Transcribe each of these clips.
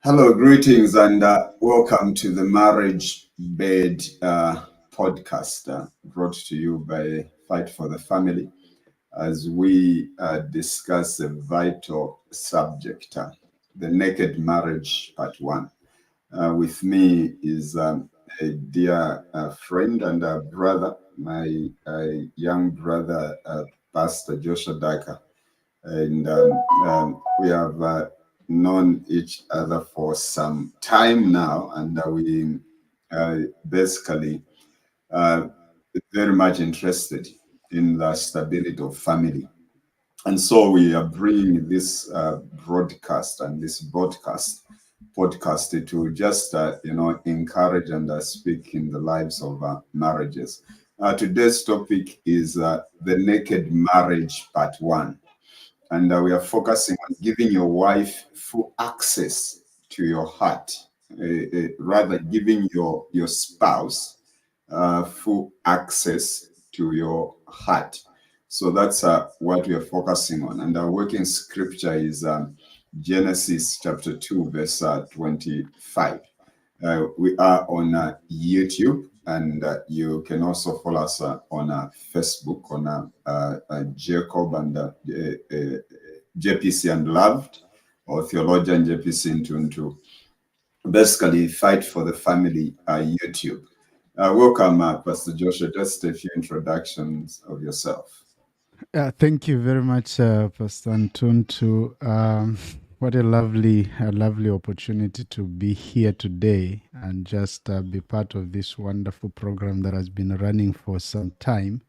Hello, greetings, and welcome to the Marriage Bed podcast brought to you by Fight for the Family as we discuss a vital subject, the naked marriage, part one. With me is a dear friend and brother, my young brother, Pastor Joshua Daka. And we have known each other for some time now, and we basically very much interested in the stability of family. And so we are bringing this broadcast and this podcast to just encourage and speak in the lives of marriages. Today's topic is the naked marriage, part one, and we are focusing on giving your wife full access to your heart, rather giving your spouse full access to your heart. So that's what we are focusing on. And our working scripture is Genesis chapter 2, verse 25. We are on YouTube, and you can also follow us on Facebook on Jacob and JPC and Loved, or Theologian JPC into basically Fight for the Family YouTube. Welcome, Pastor Joshua. Just a few introductions of yourself. Thank you very much, Pastor Antuntu. What a lovely opportunity to be here today and just be part of this wonderful program that has been running for some time,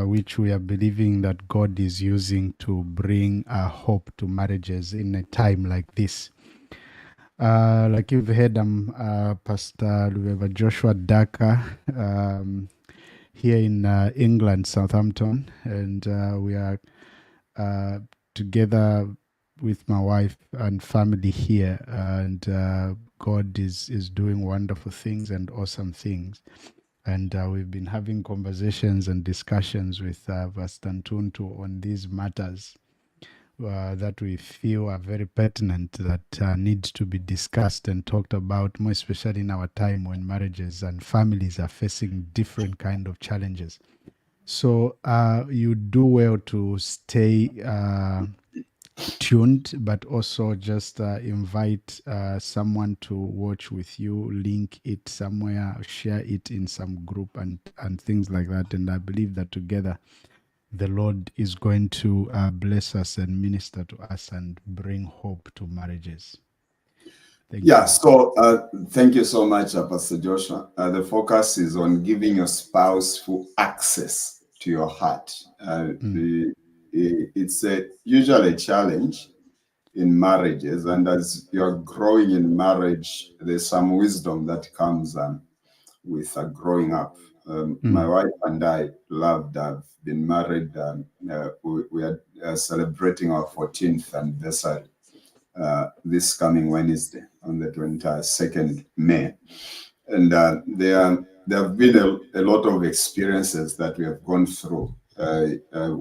which we are believing that God is using to bring hope to marriages in a time like this. Like you've heard, I'm Pastor Joshua Daka. Here in England, Southampton, and we are together with my wife and family here, and God is doing wonderful things and awesome things. And we've been having conversations and discussions with Pastor Ntuntu on these matters that we feel are very pertinent, that need to be discussed and talked about, more especially in our time when marriages and families are facing different kind of challenges. So you do well to stay tuned, but also just invite someone to watch with you, link it somewhere, share it in some group and things like that. And I believe that together the Lord is going to bless us and minister to us and bring hope to marriages. Thank you. So thank you so much, Pastor Joshua. The focus is on giving your spouse full access to your heart. It's usually a challenge in marriages, and as you're growing in marriage, there's some wisdom that comes with growing up. My wife and I have been married. We are celebrating our 14th anniversary this coming Wednesday on the 22nd May. And there have been a lot of experiences that we have gone through,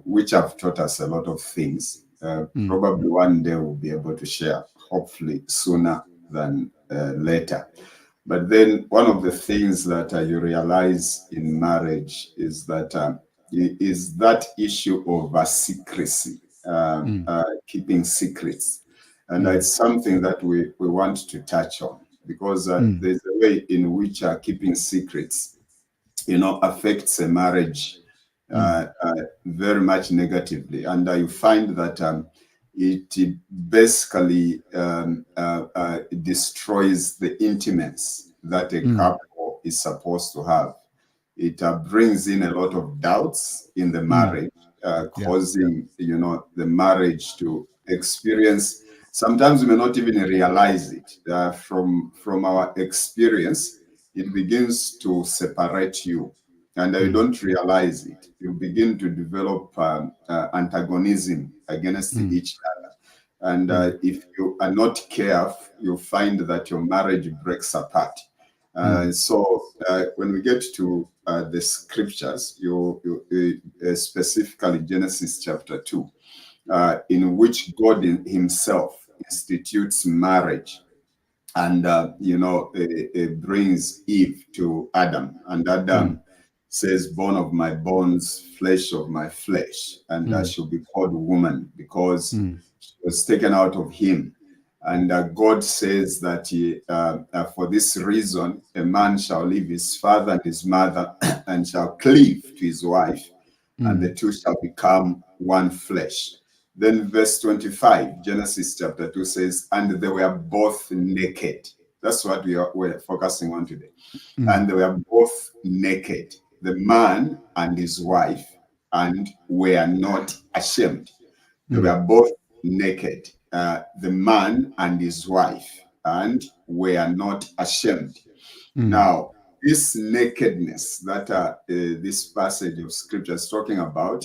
which have taught us a lot of things. Probably one day we'll be able to share, hopefully sooner than later. But then one of the things that you realize in marriage is that issue of secrecy, keeping secrets. And it's something that we want to touch on, because there's a way in which keeping secrets, affects a marriage very much negatively. And you find that it basically destroys the intimacy that a couple is supposed to have. It brings in a lot of doubts in the marriage, causing the marriage to experience. Sometimes we may not even realize it. From our experience, it begins to separate you, and you don't realize it. You begin to develop antagonism against each other. And if you are not careful, you find that your marriage breaks apart. So when we get to the scriptures, specifically Genesis chapter 2, in which God himself institutes marriage and it brings Eve to Adam, and Adam says, "Bone of my bones, flesh of my flesh," and she'll be called woman because she was taken out of him. And God says that for this reason, a man shall leave his father and his mother and shall cleave to his wife, and the two shall become one flesh. Then verse 25, Genesis chapter 2 says, and they were both naked. That's what we're focusing on today. And they were both naked, the man and his wife, and were not ashamed. They were both naked, the man and his wife, and were not ashamed. Now, this nakedness that this passage of scripture is talking about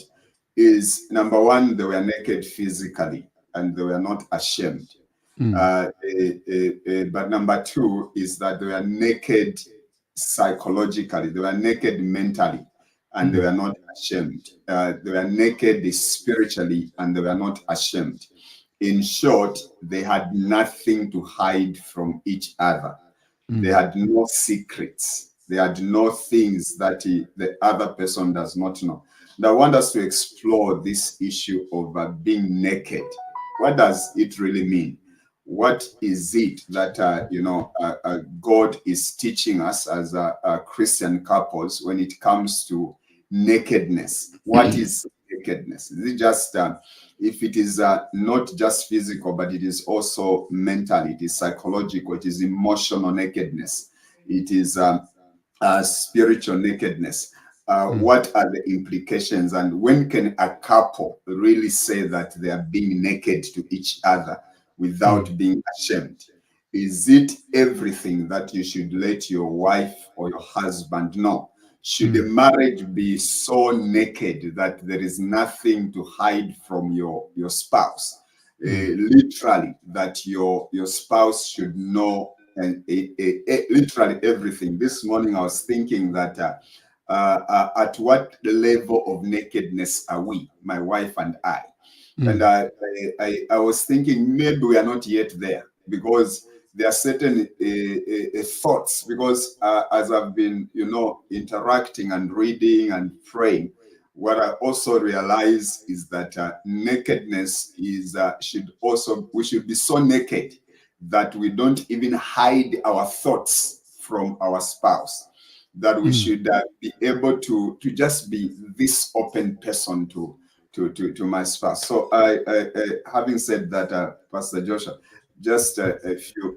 is, number one, they were naked physically and they were not ashamed. But number two is that they were naked psychologically, they were naked mentally, and they were not ashamed. They were naked spiritually, and they were not ashamed. In short, they had nothing to hide from each other. They had no secrets. They had no things that the other person does not know. And I want us to explore this issue of being naked. What does it really mean? What is it that God is teaching us as Christian couples when it comes to nakedness? What is nakedness? Is it just if it is not just physical, but it is also mental, it is psychological, it is emotional nakedness, it is spiritual nakedness? What are the implications, and when can a couple really say that they are being naked to each other without being ashamed? Is it everything that you should let your wife or your husband know? Should a marriage be so naked that there is nothing to hide from your spouse? Literally, that your spouse should know literally everything. This morning I was thinking that at what level of nakedness are we, my wife and I? And I was thinking maybe we are not yet there, because there are certain thoughts, because as I've been, interacting and reading and praying, what I also realize is that nakedness is we should be so naked that we don't even hide our thoughts from our spouse, that we should be able to just be this open person to my spouse. So I having said that, Pastor Joshua, just a few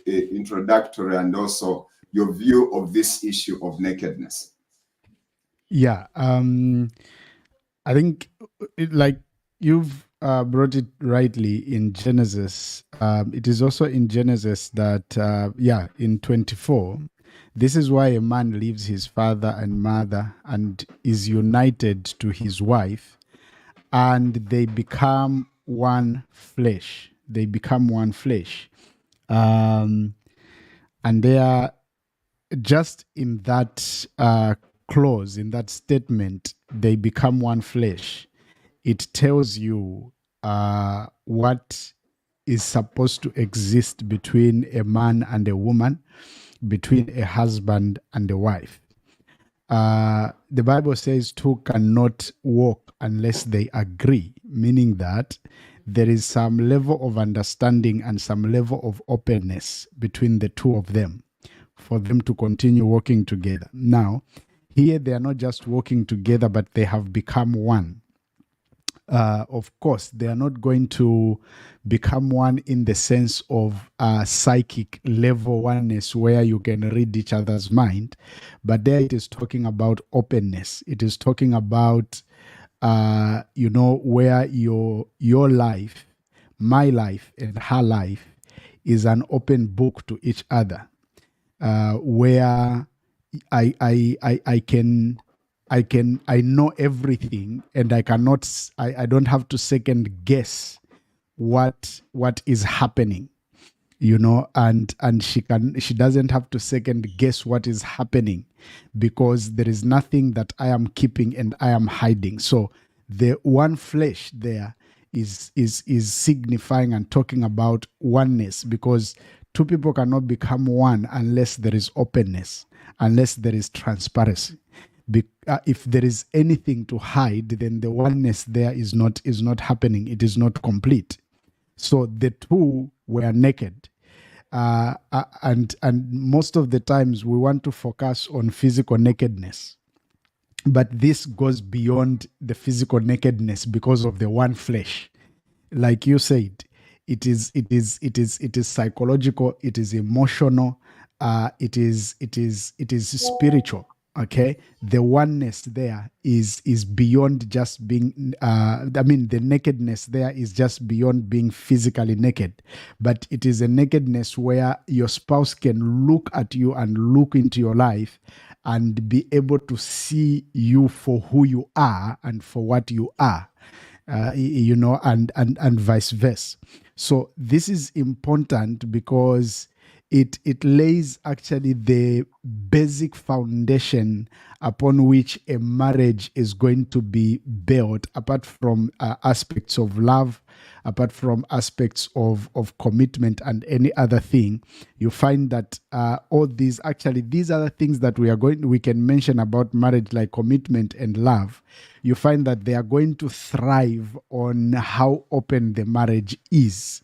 introductory and also your view of this issue of nakedness. Yeah, I think like you've brought it rightly in Genesis. It is also in Genesis that, in 24, this is why a man leaves his father and mother and is united to his wife, and they become one flesh. They become one flesh. And they are just in that clause, in that statement, they become one flesh. It tells you what is supposed to exist between a man and a woman, between a husband and a wife. The Bible says two cannot walk unless they agree, meaning that there is some level of understanding and some level of openness between the two of them for them to continue working together. Now, here they are not just working together, but they have become one. Of course, they are not going to become one in the sense of psychic level oneness where you can read each other's mind, but there it is talking about openness. It is talking about, where your life, my life, and her life is an open book to each other, where I know everything, and I don't have to second guess what is happening, and she doesn't have to second guess what is happening, because there is nothing that I am keeping and I am hiding. So the one flesh there is signifying and talking about oneness, because two people cannot become one unless there is openness, unless there is transparency. If there is anything to hide, then the oneness there is not happening. It is not complete. So the two were naked. And most of the times we want to focus on physical nakedness, but this goes beyond the physical nakedness because of the one flesh. Like you said, it is psychological, it is emotional, it is spiritual. Okay, the oneness there is beyond just being the nakedness there is just beyond being physically naked, but it is a nakedness where your spouse can look at you and look into your life and be able to see you for who you are and for what you are. And vice versa. So this is important because it lays actually the basic foundation upon which a marriage is going to be built, apart from aspects of love, apart from aspects of commitment and any other thing. You find that all these are the things that we can mention about marriage, like commitment and love. You find that they are going to thrive on how open the marriage is.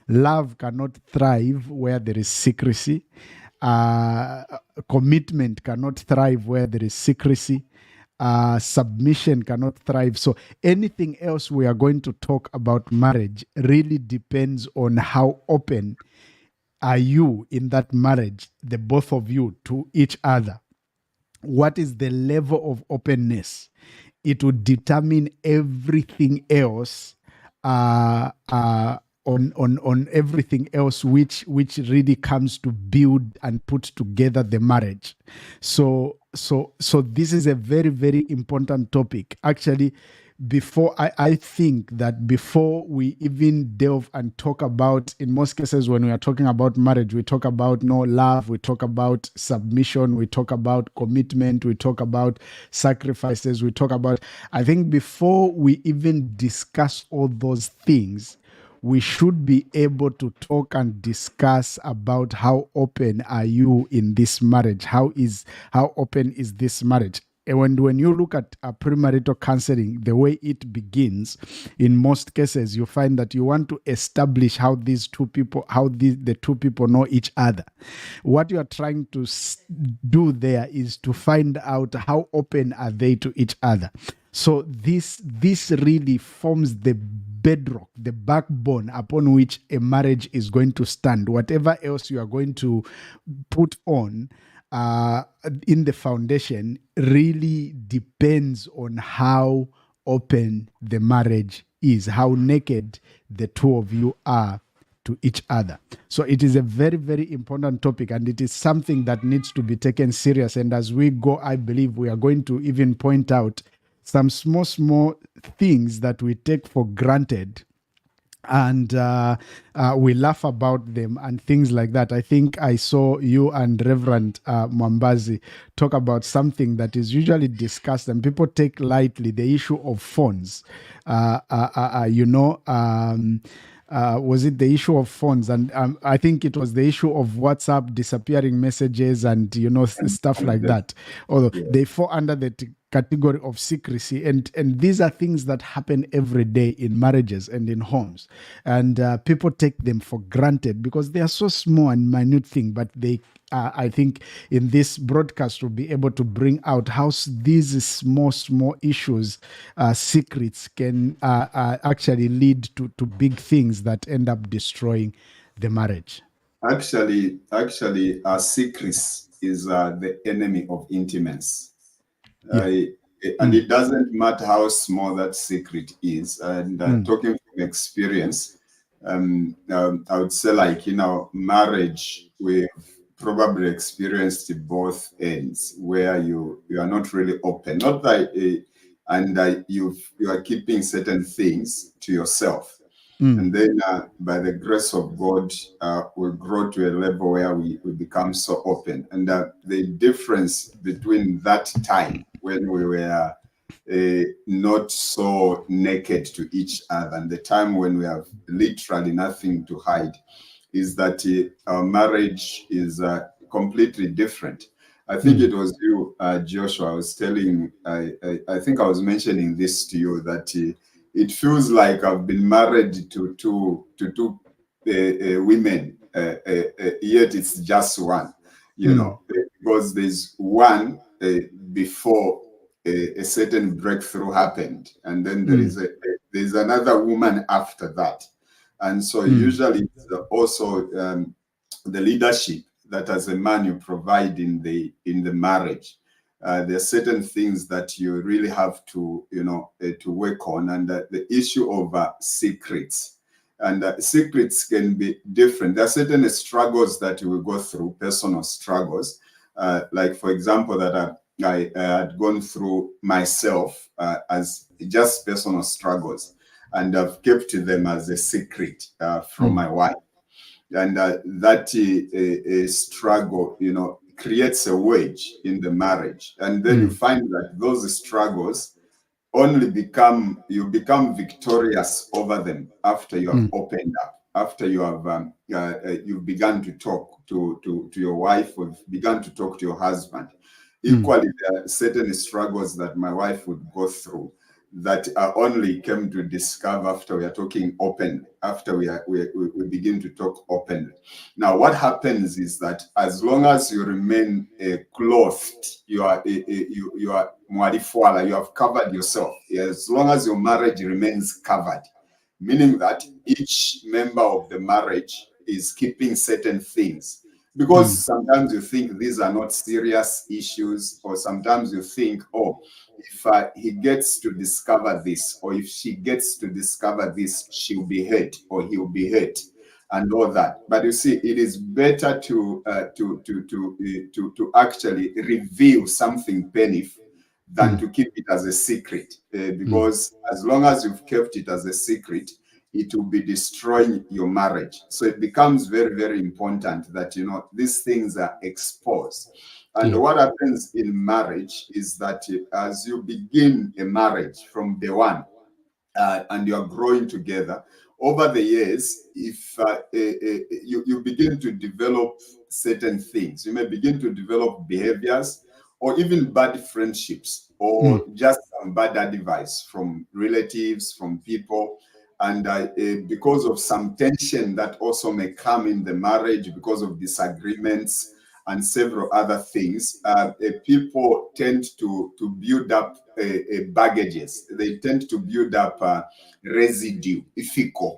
Love cannot thrive where there is secrecy. Commitment cannot thrive where there is secrecy. Submission cannot thrive. So anything else we are going to talk about marriage really depends on how open are you in that marriage, the both of you, to each other. What is the level of openness? It will determine everything else on everything else which really comes to build and put together the marriage. So this is a very, very important topic. Actually, I think that before we even delve and talk about, in most cases when we are talking about marriage, we talk about love, we talk about submission, we talk about commitment, we talk about sacrifices, I think before we even discuss all those things, we should be able to talk and discuss about how open are you in this marriage? How open is this marriage? And when you look at premarital counseling, the way it begins, in most cases, you find that you want to establish how the two people know each other. What you are trying to do there is to find out how open are they to each other. So this really forms the bedrock, the backbone upon which a marriage is going to stand. Whatever else you are going to put on in the foundation really depends on how open the marriage is, how naked the two of you are to each other. So it is a very, very important topic, and it is something that needs to be taken serious. And as we go, I believe we are going to even point out some small things that we take for granted, and we laugh about them and things like that. I think I saw you and Reverend Mwambazi talk about something that is usually discussed and people take lightly, the issue of phones. Was it the issue of phones? And I think it was the issue of WhatsApp disappearing messages and stuff like that. Although they fall under the category of secrecy, and these are things that happen every day in marriages and in homes, and people take them for granted because they are so small and minute thing. But they, I think, in this broadcast, will be able to bring out how these small issues, secrets, can actually lead to big things that end up destroying the marriage. Actually, secrecy is the enemy of intimacy. And it doesn't matter how small that secret is. And talking from experience, I would say, marriage, we've probably experienced both ends where you are not really open, not that, and you are keeping certain things to yourself. And then by the grace of God, we grow to a level where we become so open. And the difference between that time when we were not so naked to each other and the time when we have literally nothing to hide is that our marriage is completely different. I think it was you, Joshua. I was telling, I think I was mentioning this to you that it feels like I've been married to two women, yet it's just one, because there's one before a certain breakthrough happened, and then there's another woman after that, and so usually it's also the leadership that as a man you provide in the marriage. There are certain things that you really have to to work on, and the issue of secrets. And secrets can be different. There are certain struggles that you will go through, personal struggles, like for example that I had gone through myself as just personal struggles, and I've kept them as a secret from my wife. And that struggle, creates a wedge in the marriage. And then you find that those struggles only you become victorious over them after you have opened up, after you have you've begun to talk to your wife, or begun to talk to your husband. Equally, there are certain struggles that my wife would go through that I only came to discover after we are talking openly, after we begin to talk openly. Now, what happens is that as long as you remain clothed, you are mwarifuala, you have covered yourself. As long as your marriage remains covered, meaning that each member of the marriage is keeping certain things. Because sometimes you think these are not serious issues, or sometimes you think, oh, if he gets to discover this, or if she gets to discover this, she'll be hurt or he'll be hurt, and all that. But you see, it is better to actually reveal something painful than to keep it as a secret, because as long as you've kept it as a secret, it will be destroying your marriage. So it becomes very, very important that, these things are exposed. And what happens in marriage is that as you begin a marriage from day one, and you are growing together, over the years, if you begin to develop certain things, you may begin to develop behaviors, or even bad friendships, or just some bad advice from relatives, from people. And because of some tension that also may come in the marriage, because of disagreements and several other things, people tend to build up baggages. They tend to build up residue, ifiko,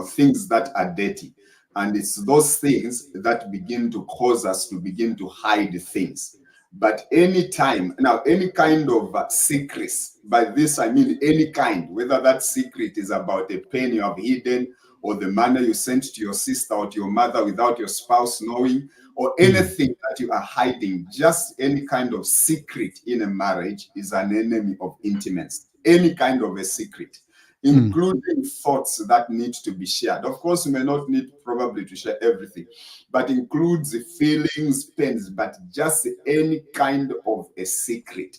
things that are dirty. And it's those things that begin to cause us to begin to hide things. But any kind of secrets, by this I mean any kind, whether that secret is about a pen you have hidden, or the money you sent to your sister or to your mother without your spouse knowing, or anything that you are hiding, just any kind of secret in a marriage is an enemy of intimacy. Any kind of a secret, including thoughts that need to be shared. Of course, you may not need probably to share everything, but includes the feelings, pains, but just any kind of a secret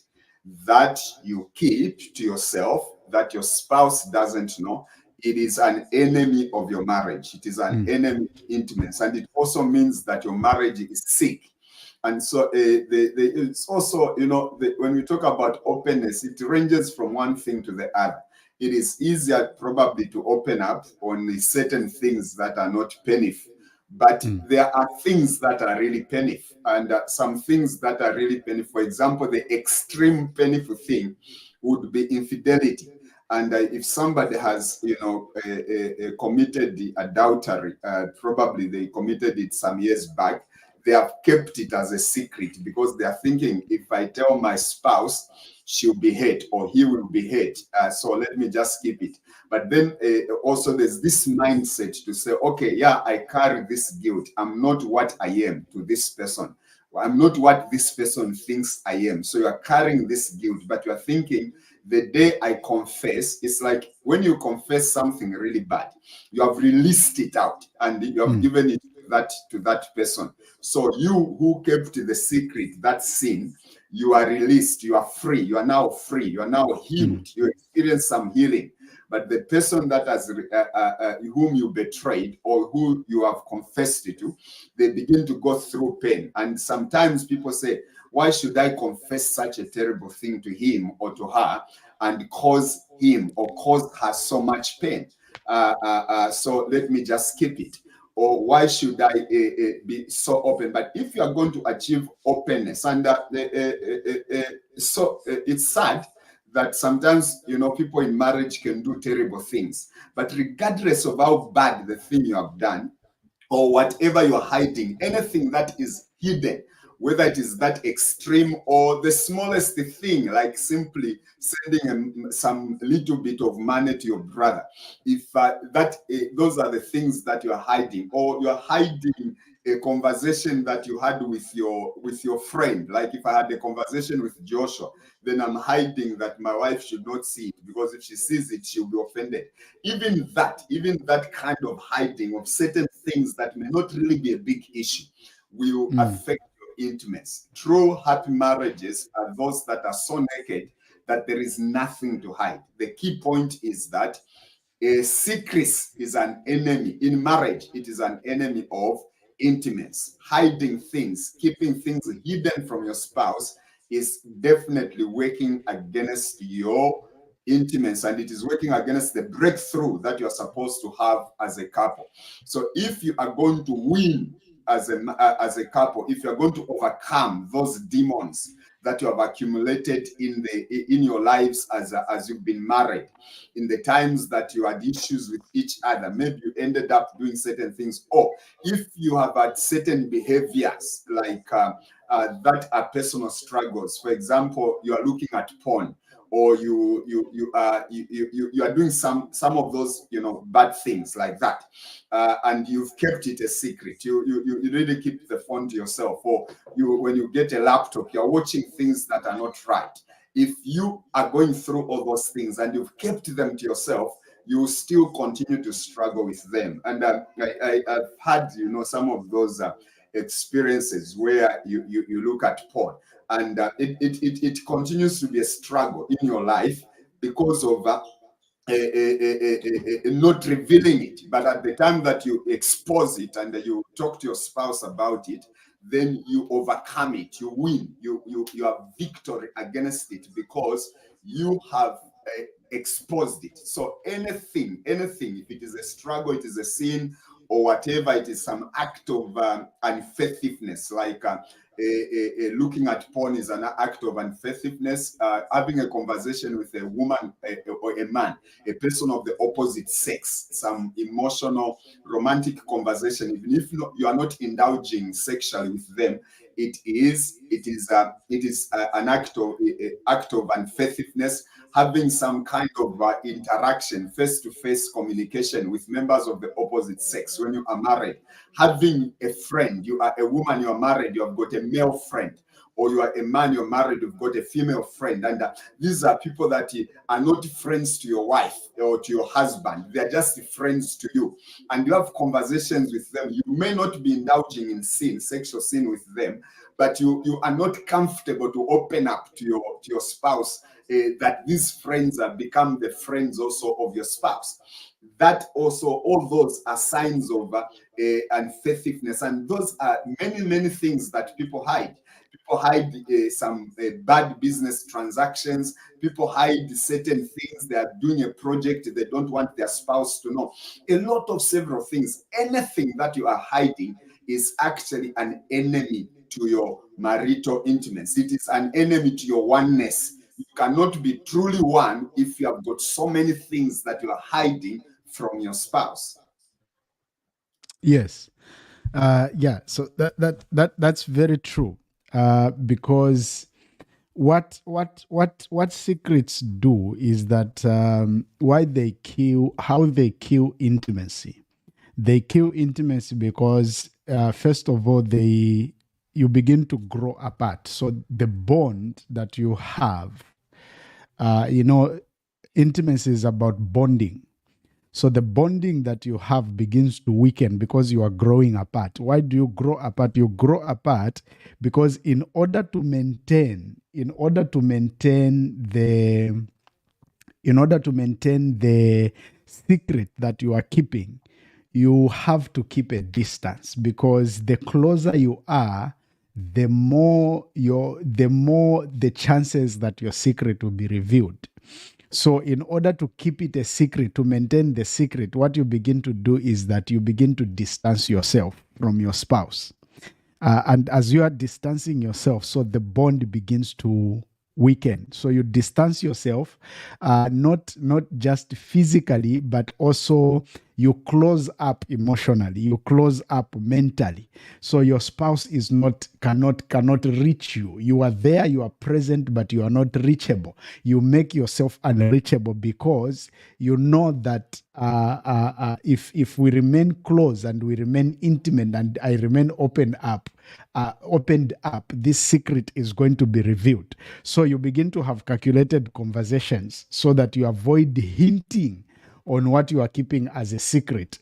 that you keep to yourself, that your spouse doesn't know. It is an enemy of your marriage. It is an enemy of intimacy. And it also means that your marriage is sick. And so it's also, when we talk about openness, it ranges from one thing to the other. It is easier probably to open up on certain things that are not painful. But there are things that are really painful, and some things that are really painful. For example, the extreme painful thing would be infidelity. And if somebody has, committed the adultery, probably they committed it some years back, they have kept it as a secret because they are thinking, if I tell my spouse, she'll be hurt or he will be hurt. So let me just keep it. But then also there's this mindset to say, okay, yeah, I carry this guilt. I'm not what I am to this person. I'm not what this person thinks I am. So you are carrying this guilt, but you are thinking, the day I confess, it's like when you confess something really bad, you have released it out and you have given it to that person. So you who kept the secret, that sin, you are released, you are free, you are now free, you are now healed, you experience some healing. But the person that has whom you betrayed or who you have confessed it to, they begin to go through pain. And sometimes people say, why should I confess such a terrible thing to him or to her and cause him or cause her so much pain? So let me just skip it. Or why should I be so open? But if you are going to achieve openness, and so it's sad that sometimes, people in marriage can do terrible things. But regardless of how bad the thing you have done, or whatever you're hiding, anything that is hidden, whether it is that extreme or the smallest thing, like simply sending some little bit of money to your brother, if those are the things that you're hiding, or you're hiding a conversation that you had with your friend. Like if I had a conversation with Joshua, then I'm hiding that my wife should not see it, because if she sees it, she'll be offended. Even that kind of hiding of certain things that may not really be a big issue will affect your intimacy. True happy marriages are those that are so naked that there is nothing to hide. The key point is that a secrecy is an enemy. In marriage, it is an enemy of intimacy. Hiding things, keeping things hidden from your spouse is definitely working against your intimacy, and it is working against the breakthrough that you're supposed to have as a couple. So if you are going to win as a couple, if you're going to overcome those demons that you have accumulated in your lives as you've been married, in the times that you had issues with each other, maybe you ended up doing certain things, or if you have had certain behaviors like that are personal struggles. For example, you are looking at porn, or you are doing some of those bad things like that, and you've kept it a secret. You really keep the phone to yourself, or when you get a laptop, you're watching things that are not right. If you are going through all those things and you've kept them to yourself, you still continue to struggle with them. And I've had some of those experiences where you look at porn, and it continues to be a struggle in your life because of not revealing it. But at the time that you expose it and you talk to your spouse about it, then you overcome it, you win, you have victory against it, because you have exposed it. So anything, if it is a struggle, it is a sin, or whatever, it is some act of unfaithfulness, like looking at porn is an act of unfaithfulness. Having a conversation with a woman or a man, a person of the opposite sex, some emotional, romantic conversation, even if you are not indulging sexually with them, it is an act of unfaithfulness. Having some kind of interaction, face-to-face communication with members of the opposite sex when you are married. Having a friend, you are a woman, you are married, you have got a male friend, or you are a man, you're married, you've got a female friend. And these are people that are not friends to your wife or to your husband. They're just friends to you. And you have conversations with them. You may not be indulging in sin, sexual sin with them, but you are not comfortable to open up to your spouse that these friends have become the friends also of your spouse. That also, all those are signs of unfaithfulness, and those are many things that people hide. People hide some bad business transactions. People hide certain things. They are doing a project they don't want their spouse to know. A lot of several things. Anything that you are hiding is actually an enemy to your marital intimacy. It is an enemy to your oneness. You cannot be truly one if you have got so many things that you are hiding from your spouse. Yes. Yeah. So that's very true. Because what secrets do is that how they kill intimacy. They kill intimacy because first of all, you begin to grow apart. So the bond that you have, intimacy is about bonding. So the bonding that you have begins to weaken because you are growing apart. Why do you grow apart? You grow apart because in order to maintain the secret that you are keeping, you have to keep a distance, because the closer you are, the more the chances that your secret will be revealed. So in order to keep it a secret, to maintain the secret, what you begin to do is that you begin to distance yourself from your spouse. And as you are distancing yourself, so the bond begins to weaken. So you distance yourself, not just physically, but also you close up emotionally, you close up mentally. So your spouse cannot reach you. You are there, you are present, but you are not reachable. You make yourself unreachable because you know that if we remain close and we remain intimate and I remain opened up, this secret is going to be revealed. So you begin to have calculated conversations so that you avoid hinting on what you are keeping as a secret.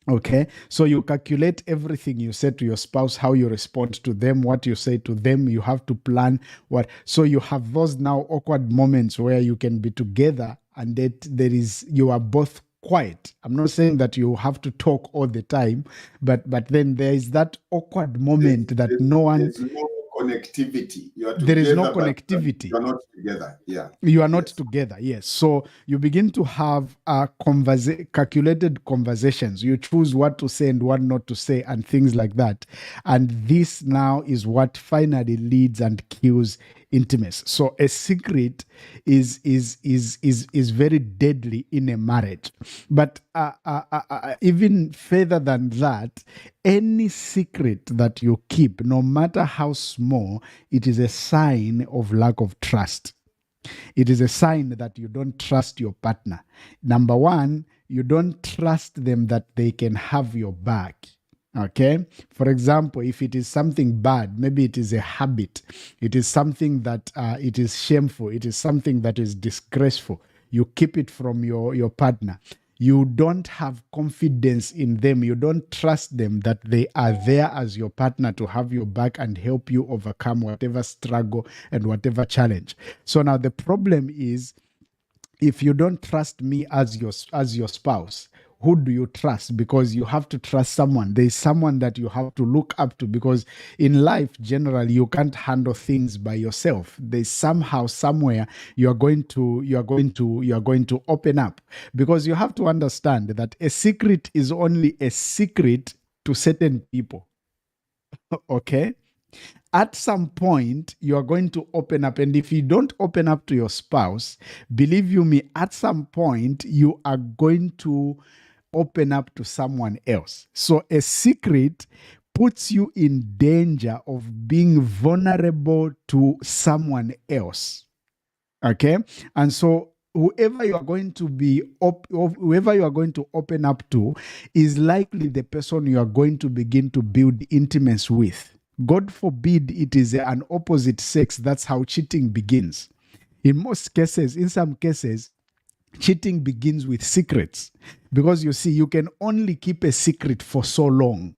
Okay, so you calculate everything you say to your spouse, how you respond to them, what you say to them. You have to plan what. So you have those now awkward moments where you can be together and that you are both quiet. I'm not saying that you have to talk all the time, but then there is that awkward moment that no one. There's no connectivity. You are together, there is no connectivity. You are not together. Yeah. You are not together. Yes. So you begin to have calculated conversations. You choose what to say and what not to say and things like that. And this now is what finally leads and kills intimacy. So a secret is very deadly in a marriage. But even further than that, any secret that you keep, no matter how small, it is a sign of lack of trust. It is a sign that you don't trust your partner. Number one, you don't trust them that they can have your back. Okay. For example, if it is something bad, maybe it is a habit, it is something that it is shameful, it is something that is disgraceful, you keep it from your partner. You don't have confidence in them. You don't trust them that they are there as your partner to have your back and help you overcome whatever struggle and whatever challenge. So now the problem is, if you don't trust me as your spouse, who do you trust? Because you have to trust someone. There's someone that you have to look up to, because in life, generally, you can't handle things by yourself. There's somehow, somewhere, you are going to open up, because you have to understand that a secret is only a secret to certain people. Okay? At some point, you are going to open up. And if you don't open up to your spouse, believe you me, at some point, you are going to open up to someone else. So a secret puts you in danger of being vulnerable to someone else. Okay? And so whoever you are going to open up to is likely the person you are going to begin to build intimacy with. God forbid it is an opposite sex. That's how cheating begins. In some cases, cheating begins with secrets, because you see, you can only keep a secret for so long.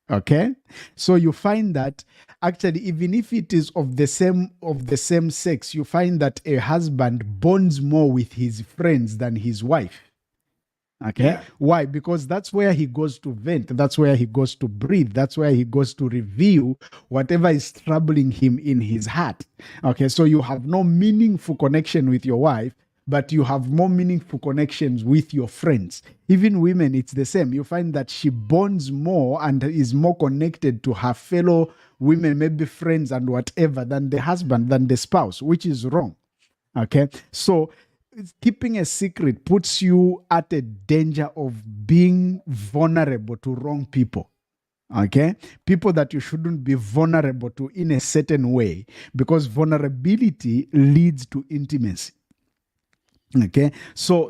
Okay, so you find that actually, even if it is of the same sex, you find that a husband bonds more with his friends than his wife. Okay. Yeah. Why? Because that's where he goes to vent. That's where he goes to breathe. That's where he goes to reveal whatever is troubling him in his heart. Okay. So you have no meaningful connection with your wife, but you have more meaningful connections with your friends. Even women, it's the same. You find that she bonds more and is more connected to her fellow women, maybe friends and whatever, than the husband, than the spouse, which is wrong. Okay. So keeping a secret puts you at a danger of being vulnerable to wrong people. Okay? People that you shouldn't be vulnerable to in a certain way, because vulnerability leads to intimacy. Okay, so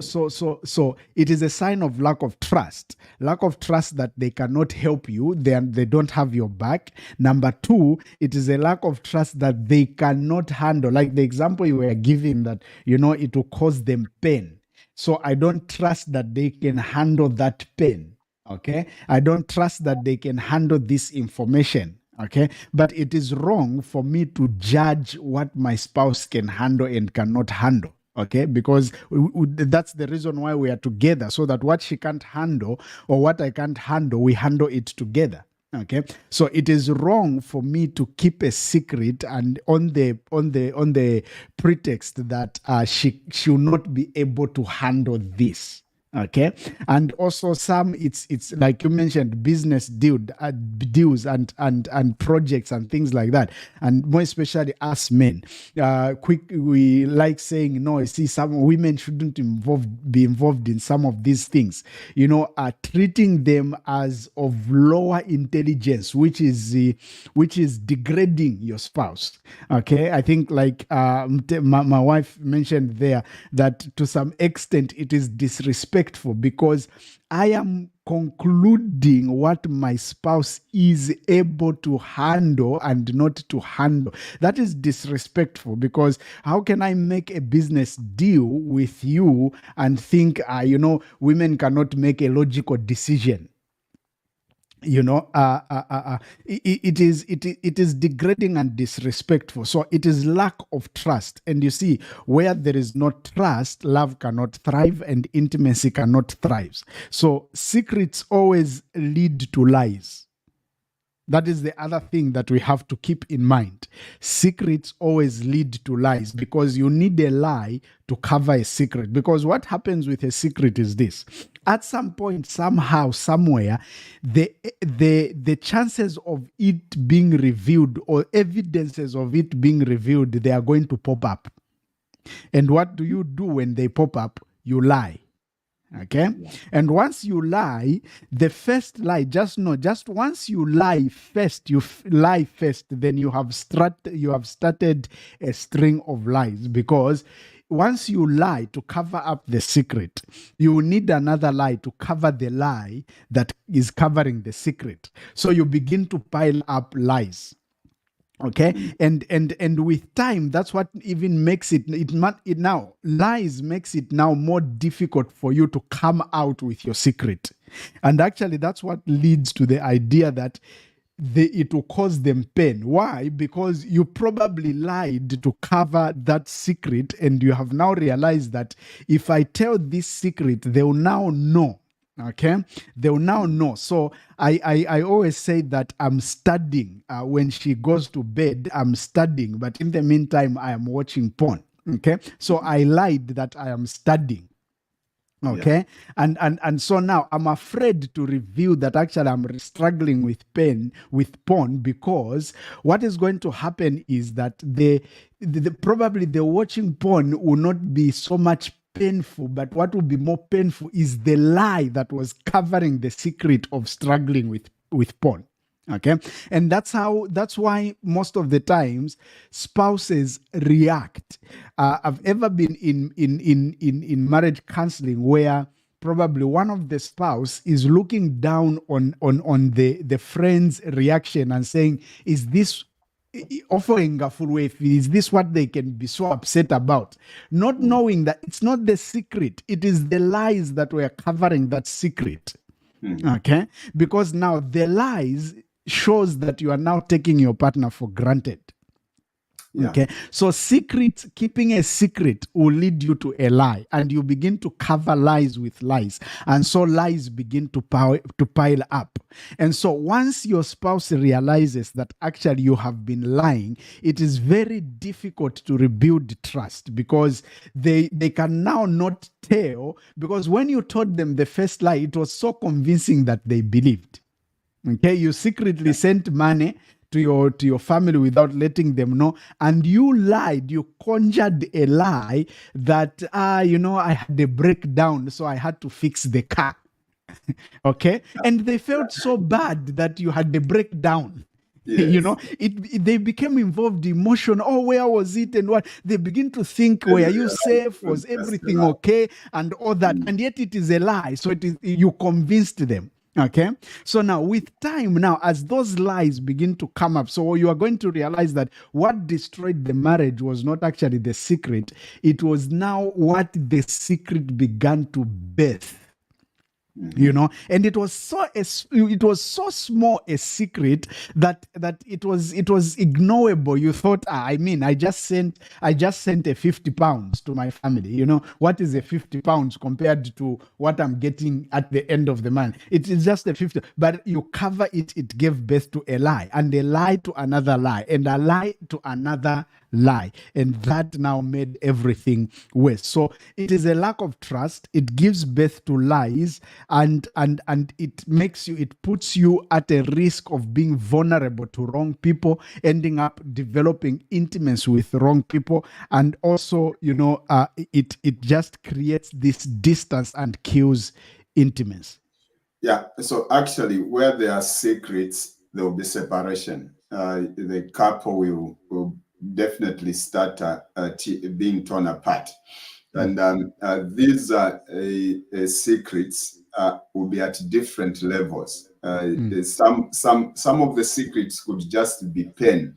it is a sign of lack of trust that they cannot help you, they don't have your back. Number two, it is a lack of trust that they cannot handle, like the example you were giving, that it will cause them pain. So I don't trust that they can handle that pain. Okay. I don't trust that they can handle this information. Okay. But it is wrong for me to judge what my spouse can handle and cannot handle. Okay. Because that's the reason why we are together, so that what she can't handle or what I can't handle, we handle it together. Okay, so it is wrong for me to keep a secret and on the pretext that she will not be able to handle this. Okay, and also it's like you mentioned, business deals and projects and things like that, and more especially us men, we like saying no. See, some women shouldn't be involved in some of these things. Treating them as of lower intelligence, which is degrading your spouse. Okay, I think like my wife mentioned there that to some extent it is disrespectful, because I am concluding what my spouse is able to handle and not to handle. That is disrespectful, because how can I make a business deal with you and think, women cannot make a logical decision? It is degrading and disrespectful. So it is lack of trust. And you see, where there is no trust, love cannot thrive and intimacy cannot thrive. So secrets always lead to lies. That is the other thing that we have to keep in mind. Secrets always lead to lies, because you need a lie to cover a secret. Because what happens with a secret is this: at some point, somehow, somewhere, the chances of it being revealed or evidences of it being revealed, they are going to pop up. And what do you do when they pop up? You lie. Okay. Yeah. And once you lie, the first lie, just once you lie first, then you have started a string of lies. Because once you lie to cover up the secret, you need another lie to cover the lie that is covering the secret. So you begin to pile up lies. Okay, and with time, that's what even makes it now, lies makes it now more difficult for you to come out with your secret. And actually, that's what leads to the idea that it will cause them pain. Why? Because you probably lied to cover that secret, and you have now realized that if I tell this secret, they will now know. Okay, they will now know. So I always say that I'm studying. When she goes to bed, I'm studying, but in the meantime, I am watching porn. Okay, so I lied that I am studying. Okay, yeah. And so now I'm afraid to reveal that actually I'm struggling with porn, because what is going to happen is that probably the watching porn will not be so much painful, but what will be more painful is the lie that was covering the secret of struggling with porn. Okay, and that's why most of the times spouses react. I've ever been in marriage counseling where probably one of the spouse is looking down on the friend's reaction and saying, "Is this offering a full way? Is this what they can be so upset about?" Not knowing that it's not the secret, it is the lies that were covering that secret. Okay, because now the lies shows that you are now taking your partner for granted. Yeah. Okay, so keeping a secret will lead you to a lie, and you begin to cover lies with lies, and so lies begin to pile up. And so once your spouse realizes that actually you have been lying, it is very difficult to rebuild trust, because they can now not tell, because when you told them the first lie, it was so convincing that they believed. Okay, you secretly sent money to your family without letting them know, and you lied. You conjured a lie that I had a breakdown, so I had to fix the car. Okay, and they felt so bad that you had the breakdown. Yes. They became involved emotion. Oh, where was it and what? They begin to think, were you safe? Was everything okay? And all that. And yet it is a lie. So you convinced them. Okay. So now, with time, now as those lies begin to come up, so you are going to realize that what destroyed the marriage was not actually the secret, it was now what the secret began to birth. And it was so small a secret that it was ignorable. You thought, I mean, I just sent a 50 pounds to my family. What is a 50 pounds compared to what I'm getting at the end of the month? It's just a 50, but you cover it gave birth to a lie, and a lie to another lie, and a lie to another lie, and that now made everything worse. So it is a lack of trust. It gives birth to lies, and it puts you at a risk of being vulnerable to wrong people, ending up developing intimacy with wrong people, and also it just creates this distance and kills intimacy. Yeah, so actually, where there are secrets, there will be separation. The couple will definitely start being torn apart. And these secrets will be at different levels. Some of the secrets could just be pain.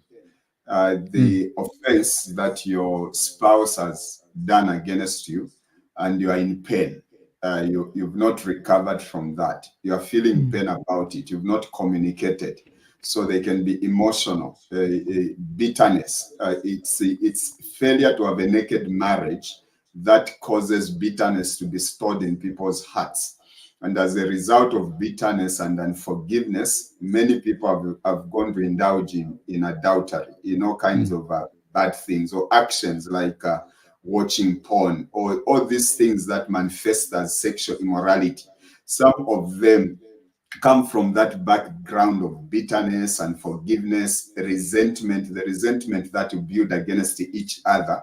The offense that your spouse has done against you, and you are in pain. You've not recovered from that. You are feeling pain about it. You've not communicated. So they can be emotional, bitterness. It's failure to have a naked marriage that causes bitterness to be stored in people's hearts. And as a result of bitterness and unforgiveness, many people have gone to indulge in adultery, all kinds of bad things or actions like watching porn, or all these things that manifest as sexual immorality. Some of them come from that background of bitterness, unforgiveness, resentment, the resentment that you build against each other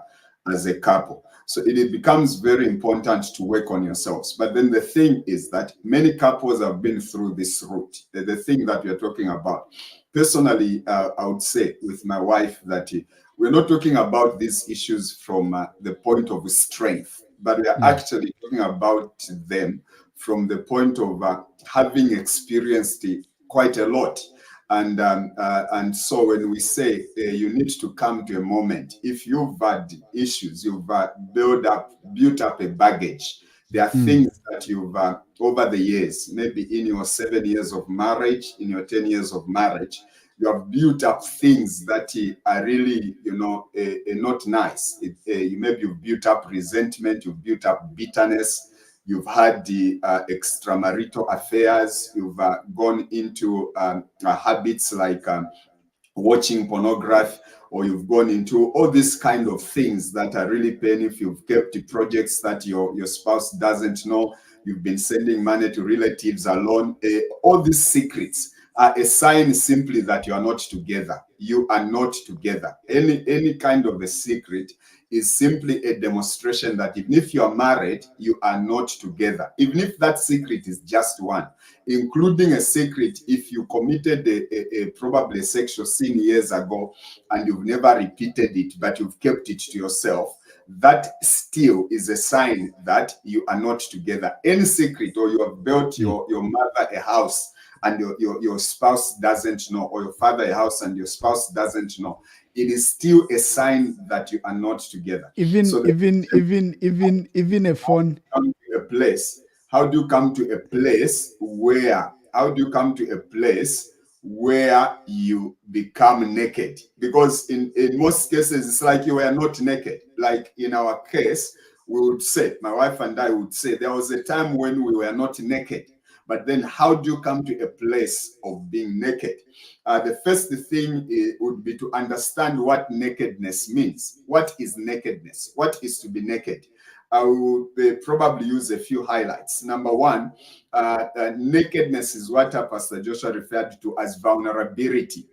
as a couple. So it becomes very important to work on yourselves. But then the thing is that many couples have been through this route, the thing that we are talking about. Personally, I would say with my wife that we're not talking about these issues from the point of strength, but we are actually talking about them from the point of having experienced it quite a lot. And so when we say you need to come to a moment, if you've had issues, you've built up a baggage. There are things that you've over the years, maybe in your 7 years of marriage, in your 10 years of marriage, you have built up things that are really, not nice. Maybe you've built up resentment, you've built up bitterness. You've had the extramarital affairs. You've gone into habits like watching pornography, or you've gone into all these kind of things that are really painful. You've kept the projects that your spouse doesn't know. You've been sending money to relatives alone. All these secrets are a sign simply that you are not together. You are not together. Any kind of a secret is simply a demonstration that even if you are married, you are not together. Even if that secret is just one, including a secret if you committed probably a sexual sin years ago and you've never repeated it, but you've kept it to yourself, that still is a sign that you are not together. Any secret, or you have built your mother a house and your spouse doesn't know, or your father a house and your spouse doesn't know, it is still a sign that you are not together. Even a phone. How do you come to a place where you become naked? Because in most cases, it's like you were not naked. Like in our case, we would say, my wife and I would say, there was a time when we were not naked. But then how do you come to a place of being naked? The first thing would be to understand what nakedness means. What is nakedness? What is to be naked? I will probably use a few highlights. Number one, nakedness is what Pastor Joshua referred to as vulnerability.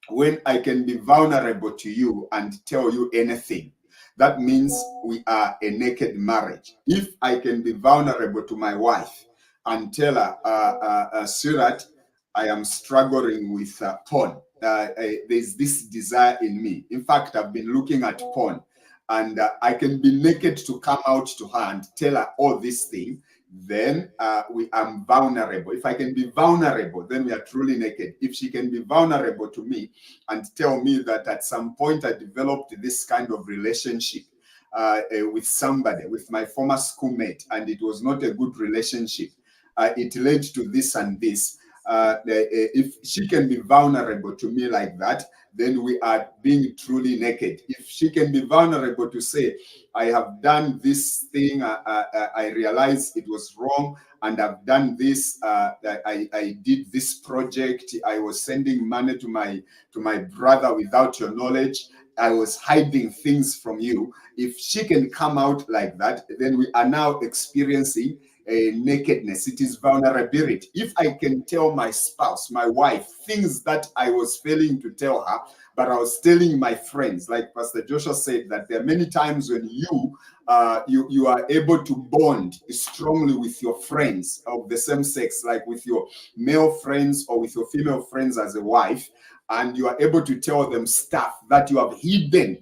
When I can be vulnerable to you and tell you anything, that means we are a naked marriage. If I can be vulnerable to my wife and tell her, Surat, I am struggling with porn. There's this desire in me. In fact, I've been looking at porn, and I can be naked to come out to her and tell her all these things. then I'm vulnerable. If I can be vulnerable, then we are truly naked. If she can be vulnerable to me and tell me that at some point I developed this kind of relationship with somebody, with my former schoolmate, and it was not a good relationship. It led to this and this. If she can be vulnerable to me like that, then we are being truly naked. If she can be vulnerable to say, I have done this thing, I realize it was wrong, and I've done this, I did this project, I was sending money to my brother without your knowledge, I was hiding things from you. If she can come out like that, then we are now experiencing a nakedness. It is vulnerability. If I can tell my spouse, my wife, things that I was failing to tell her, but I was telling my friends, like Pastor Joshua said, that there are many times when you are able to bond strongly with your friends of the same sex, like with your male friends or with your female friends as a wife, and you are able to tell them stuff that you have hidden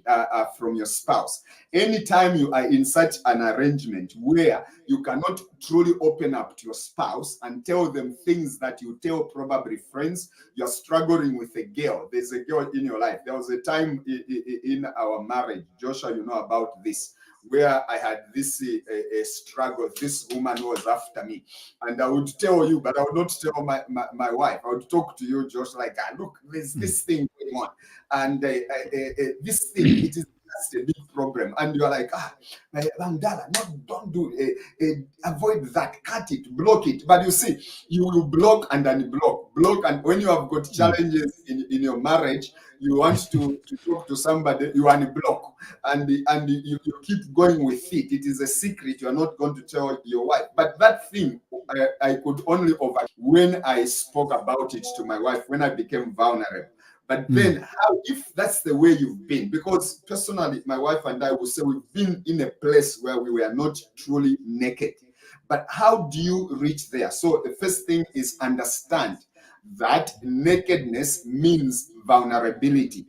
from your spouse. Anytime you are in such an arrangement where you cannot truly open up to your spouse and tell them things that you tell probably friends, you're struggling with a girl. There's a girl in your life. There was a time in our marriage, Joshua, you know about this, where I had this a struggle. This woman was after me, and I would tell you, but I would not tell my wife. I would talk to you, Josh, like, look, there's this thing going on, and this thing, it is just a big problem. And you're like, Dala, no, don't do it. Avoid that, cut it, block it. But you see, you will block and unblock, block, and when you have got challenges in your marriage, you want to talk to somebody, you unblock, and you keep going with it. It is a secret you are not going to tell your wife. But that thing, I could only over when I spoke about it to my wife, when I became vulnerable. But then, how, if that's the way you've been, because personally, my wife and I will say we've been in a place where we were not truly naked. But how do you reach there? So the first thing is understand that nakedness means vulnerability.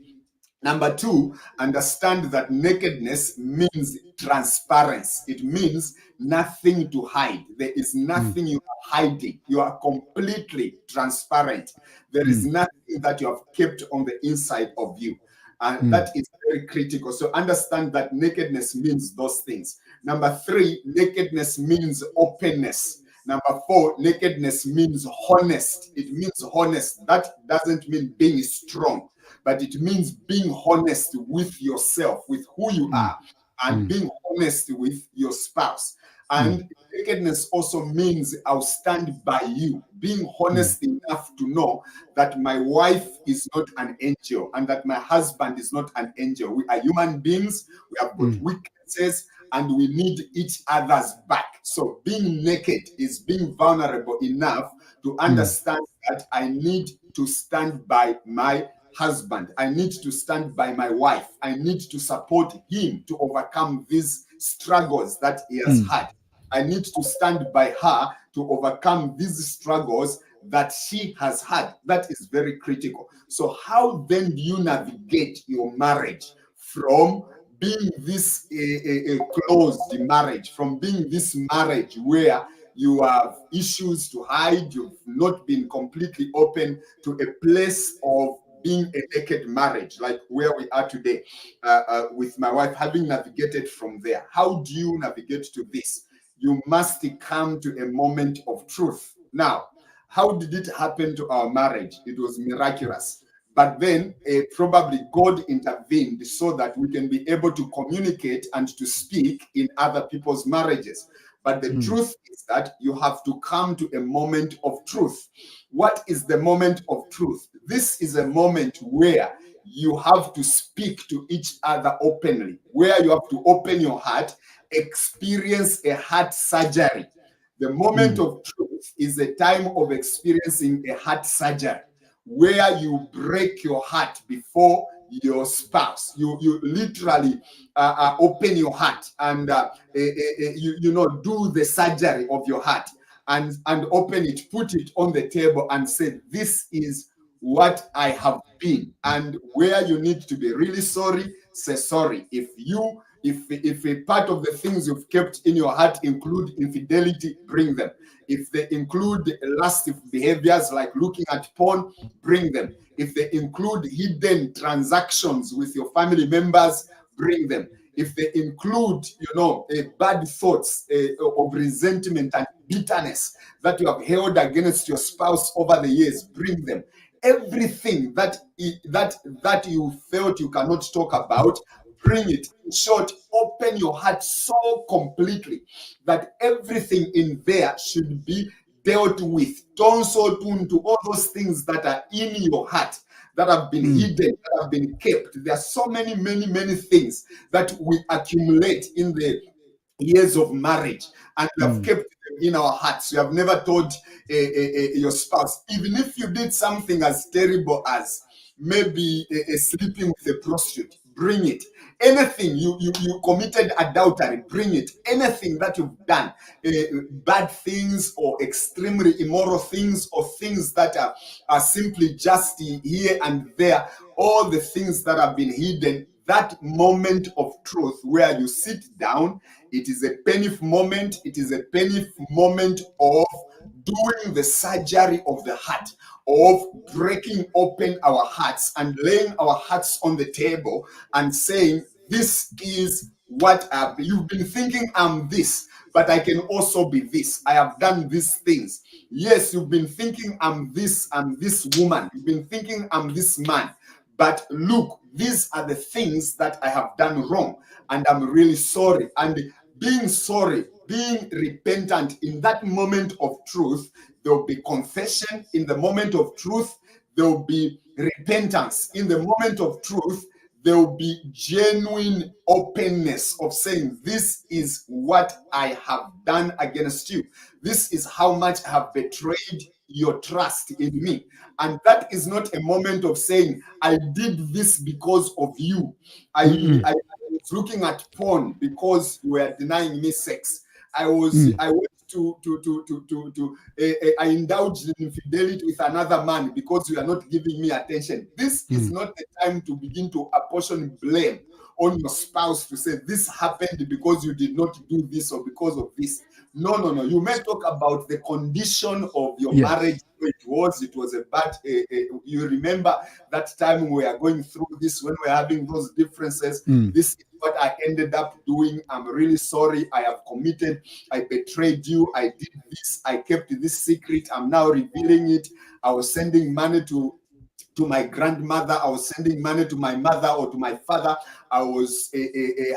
Number two, understand that nakedness means transparency. It means nothing to hide. There is nothing you are hiding. You are completely transparent. There is nothing that you have kept on the inside of you. And that is very critical. So understand that nakedness means those things. Number three, nakedness means openness. Number four, nakedness means honest. It means honest. That doesn't mean being strong, but it means being honest with yourself, with who you are, and being honest with your spouse. And nakedness also means I'll stand by you, being honest enough to know that my wife is not an angel and that my husband is not an angel. We are human beings, we have got weaknesses, and we need each other's back. So being naked is being vulnerable enough to understand that I need to stand by my husband. I need to stand by my wife. I need to support him to overcome these struggles that he has had. I need to stand by her to overcome these struggles that she has had. That is very critical. So how then do you navigate your marriage from being this a closed marriage, from being this marriage where you have issues to hide, you've not been completely open, to a place of being a naked marriage, like where we are today with my wife, having navigated from there? How do you navigate to this? You must come to a moment of truth. Now, how did it happen to our marriage? It was miraculous. But then probably God intervened so that we can be able to communicate and to speak in other people's marriages. But the truth is that you have to come to a moment of truth. What is the moment of truth? This is a moment where you have to speak to each other openly, where you have to open your heart, experience a heart surgery. The moment of truth is a time of experiencing a heart surgery, where you break your heart before your spouse. You literally open your heart and do the surgery of your heart and open it, put it on the table and say, this is what I have been. And where you need to be really sorry, say sorry. If you If a part of the things you've kept in your heart include infidelity, bring them. If they include lascive behaviors like looking at porn, bring them. If they include hidden transactions with your family members, bring them. If they include, bad thoughts of resentment and bitterness that you have held against your spouse over the years, bring them. Everything that you felt you cannot talk about, bring it. In short, open your heart so completely that everything in there should be dealt with. Don't so tune to all those things that are in your heart that have been hidden, that have been kept. There are so many, many, many things that we accumulate in the years of marriage, and we have kept them in our hearts. You have never told your spouse, even if you did something as terrible as maybe sleeping with a prostitute, bring it. Anything you committed adultery, bring it. Anything that you've done, bad things or extremely immoral things or things that are simply just here and there, all the things that have been hidden, that moment of truth where you sit down, it is a painful moment. It is a painful moment of doing the surgery of the heart, of breaking open our hearts and laying our hearts on the table and saying, this is what you've been thinking I'm this, but I can also be this. I have done these things. Yes, you've been thinking I'm this woman. You've been thinking I'm this man. But look, these are the things that I have done wrong, and I'm really sorry. And being sorry, being repentant in that moment of truth, there will be confession. In the moment of truth, there will be repentance. In the moment of truth, there will be genuine openness of saying, this is what I have done against you. This is how much I have betrayed your trust in me. And that is not a moment of saying, I did this because of you. I was looking at porn because you were denying me sex. I went I indulged in infidelity with another man because you are not giving me attention. This is not the time to begin to apportion blame on your spouse to say this happened because you did not do this or because of this. No. You may talk about the condition of your marriage. It was a bad. You remember that time we were going through this when we were having those differences. This is what I ended up doing. I'm really sorry. I have committed. I betrayed you. I did this. I kept this secret. I'm now revealing it. I was sending money to my grandmother. I was sending money to my mother or to my father. I was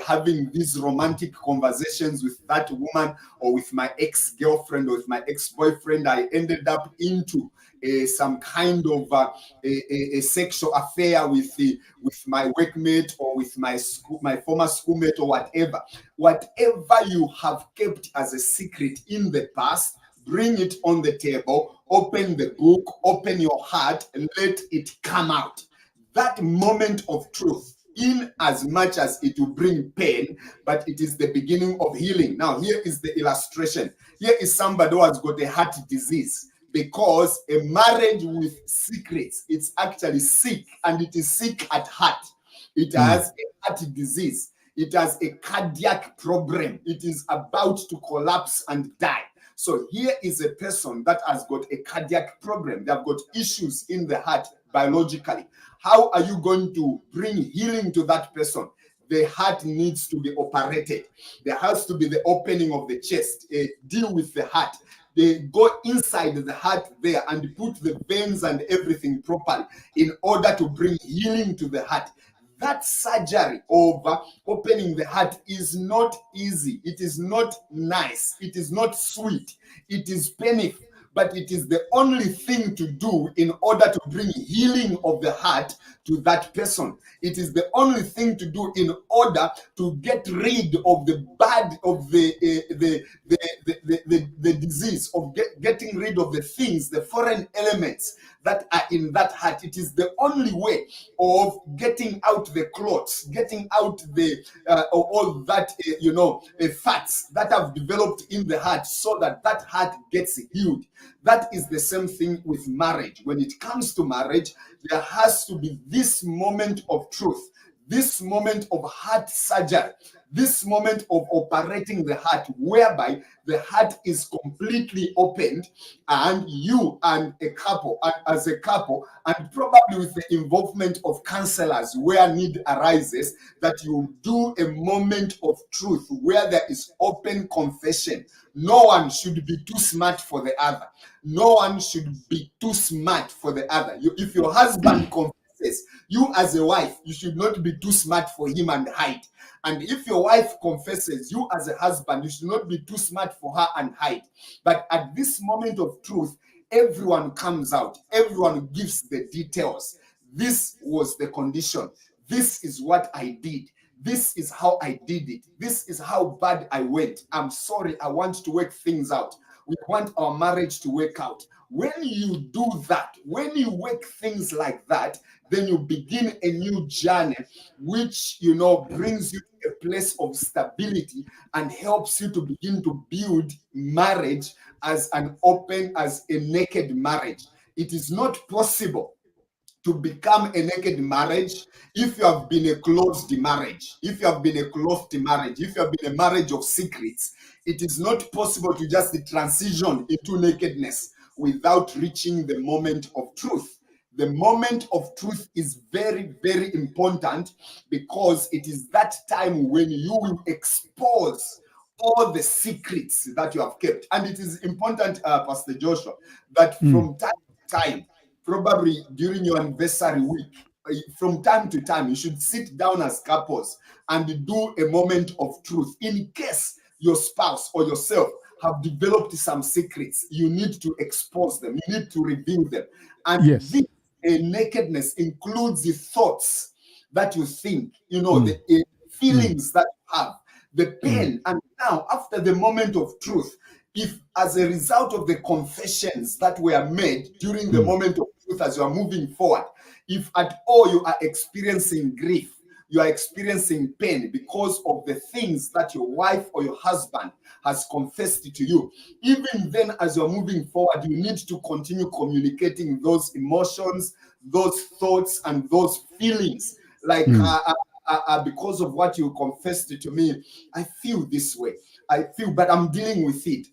having these romantic conversations with that woman or with my ex-girlfriend or with my ex-boyfriend. I ended up into some kind of a sexual affair with my workmate or with my former schoolmate or whatever. Whatever you have kept as a secret in the past, bring it on the table, open the book, open your heart, and let it come out. That moment of truth, in as much as it will bring pain, but it is the beginning of healing. Now, here is the illustration. Here is somebody who has got a heart disease, because a marriage with secrets, it's actually sick, and it is sick at heart. It has a heart disease. It has a cardiac problem. It is about to collapse and die. So here is a person that has got a cardiac problem. They have got issues in the heart biologically. How are you going to bring healing to that person? The heart needs to be operated. There has to be the opening of the chest. Deal with the heart. They go inside the heart there and put the veins and everything properly in order to bring healing to the heart. That surgery of opening the heart is not easy. It is not nice. It is not sweet. It is painful. But it is the only thing to do in order to bring healing of the heart to that person. It is the only thing to do in order to get rid of the bad, of the disease, of getting rid of the things, the foreign elements that are in that heart. It is the only way of getting out the clots, getting out the all that fats that have developed in the heart, so that that heart gets healed. That is the same thing with marriage. When it comes to marriage, there has to be this moment of truth, this moment of heart surgery this moment of operating the heart, whereby the heart is completely opened, and you and a couple, and as a couple, and probably with the involvement of counselors where need arises, that you do a moment of truth where there is open confession. No one should be too smart for the other. No one should be too smart for the other. If your husband confesses, you as a wife, you should not be too smart for him and hide. And if your wife confesses, you as a husband, you should not be too smart for her and hide. But at this moment of truth, everyone comes out, everyone gives the details. This was the condition. This is what I did. This is how I did it. This is how bad I went. I'm sorry. I want to work things out. We want our marriage to work out. When you do that, when you work things like that, then you begin a new journey, which, brings you to a place of stability and helps you to begin to build marriage as a naked marriage. It is not possible to become a naked marriage if you have been a closed marriage. If you have been a closed marriage, if you have been a marriage of secrets, it is not possible to just transition into nakedness without reaching the moment of truth. The moment of truth is very, very important, because it is that time when you will expose all the secrets that you have kept. And it is important, Pastor Joshua, that from time to time, probably during your anniversary week, from time to time, you should sit down as couples and do a moment of truth. In case your spouse or yourself have developed some secrets, you need to expose them, you need to reveal them. And Yes. this nakedness includes the thoughts that you think, the feelings that you have, the pain. And now, after the moment of truth, if as a result of the confessions that were made during the moment of truth, as you are moving forward, if at all you are experiencing grief, you are experiencing pain because of the things that your wife or your husband has confessed to you, even then, as you're moving forward, you need to continue communicating those emotions, those thoughts, and those feelings. Like, because of what you confessed to me, I feel this way. I feel, but I'm dealing with it.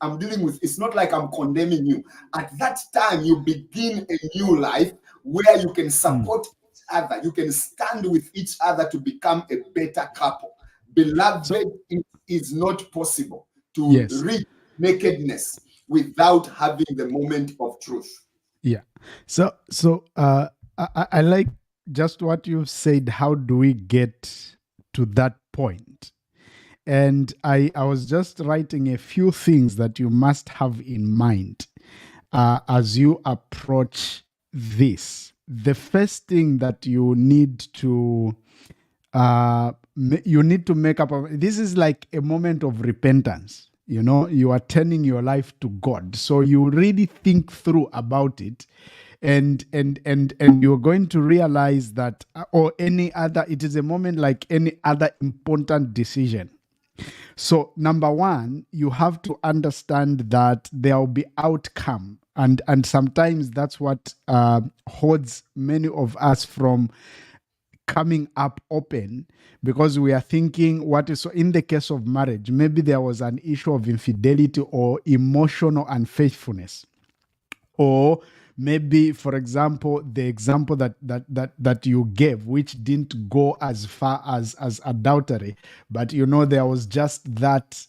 It's not like I'm condemning you. At that time, you begin a new life where you can support each other. You can stand with each other to become a better couple. Beloved, it is not possible to reach nakedness without having the moment of truth. Yeah. So I like just what you've said. How do we get to that point? And I was just writing a few things that you must have in mind as you approach this. The first thing that you need to make up. This is like a moment of repentance. You are turning your life to God. So you really think through about it. And you're going to realize that, it is a moment like any other important decision. So number one, you have to understand that there will be outcome. And sometimes that's what holds many of us from coming up open, because we are thinking so in the case of marriage, maybe there was an issue of infidelity or emotional unfaithfulness. Or maybe, for example, the example that you gave, which didn't go as far as adultery, but there was just that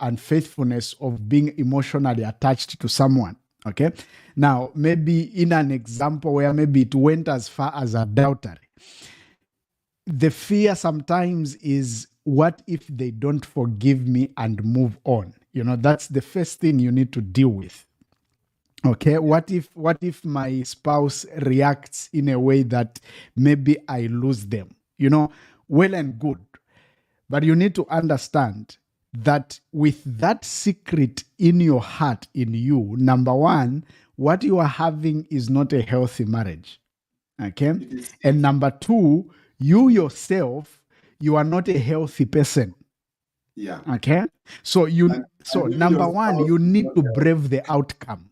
unfaithfulness of being emotionally attached to someone. Okay, now maybe in an example where maybe it went as far as adultery, the fear sometimes is, what if they don't forgive me and move on? That's the first thing you need to deal with. Okay, what if my spouse reacts in a way that maybe I lose them? Well and good. But you need to understand that with that secret in your heart, in you, number one, what you are having is not a healthy marriage. Okay? And number two, you yourself, you are not a healthy person. Yeah. Okay? So number one, you need to brave the outcome.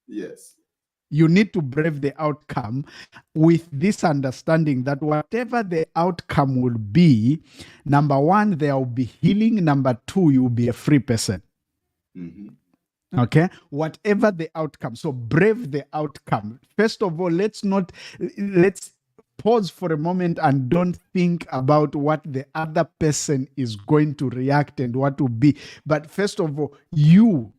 Yes. You need to brave the outcome with this understanding that whatever the outcome will be, number one, there will be healing. Number two, you will be a free person. Okay, whatever the outcome. So brave the outcome. First of all, let's pause for a moment and don't think about what the other person is going to react and what will be. But first of all, you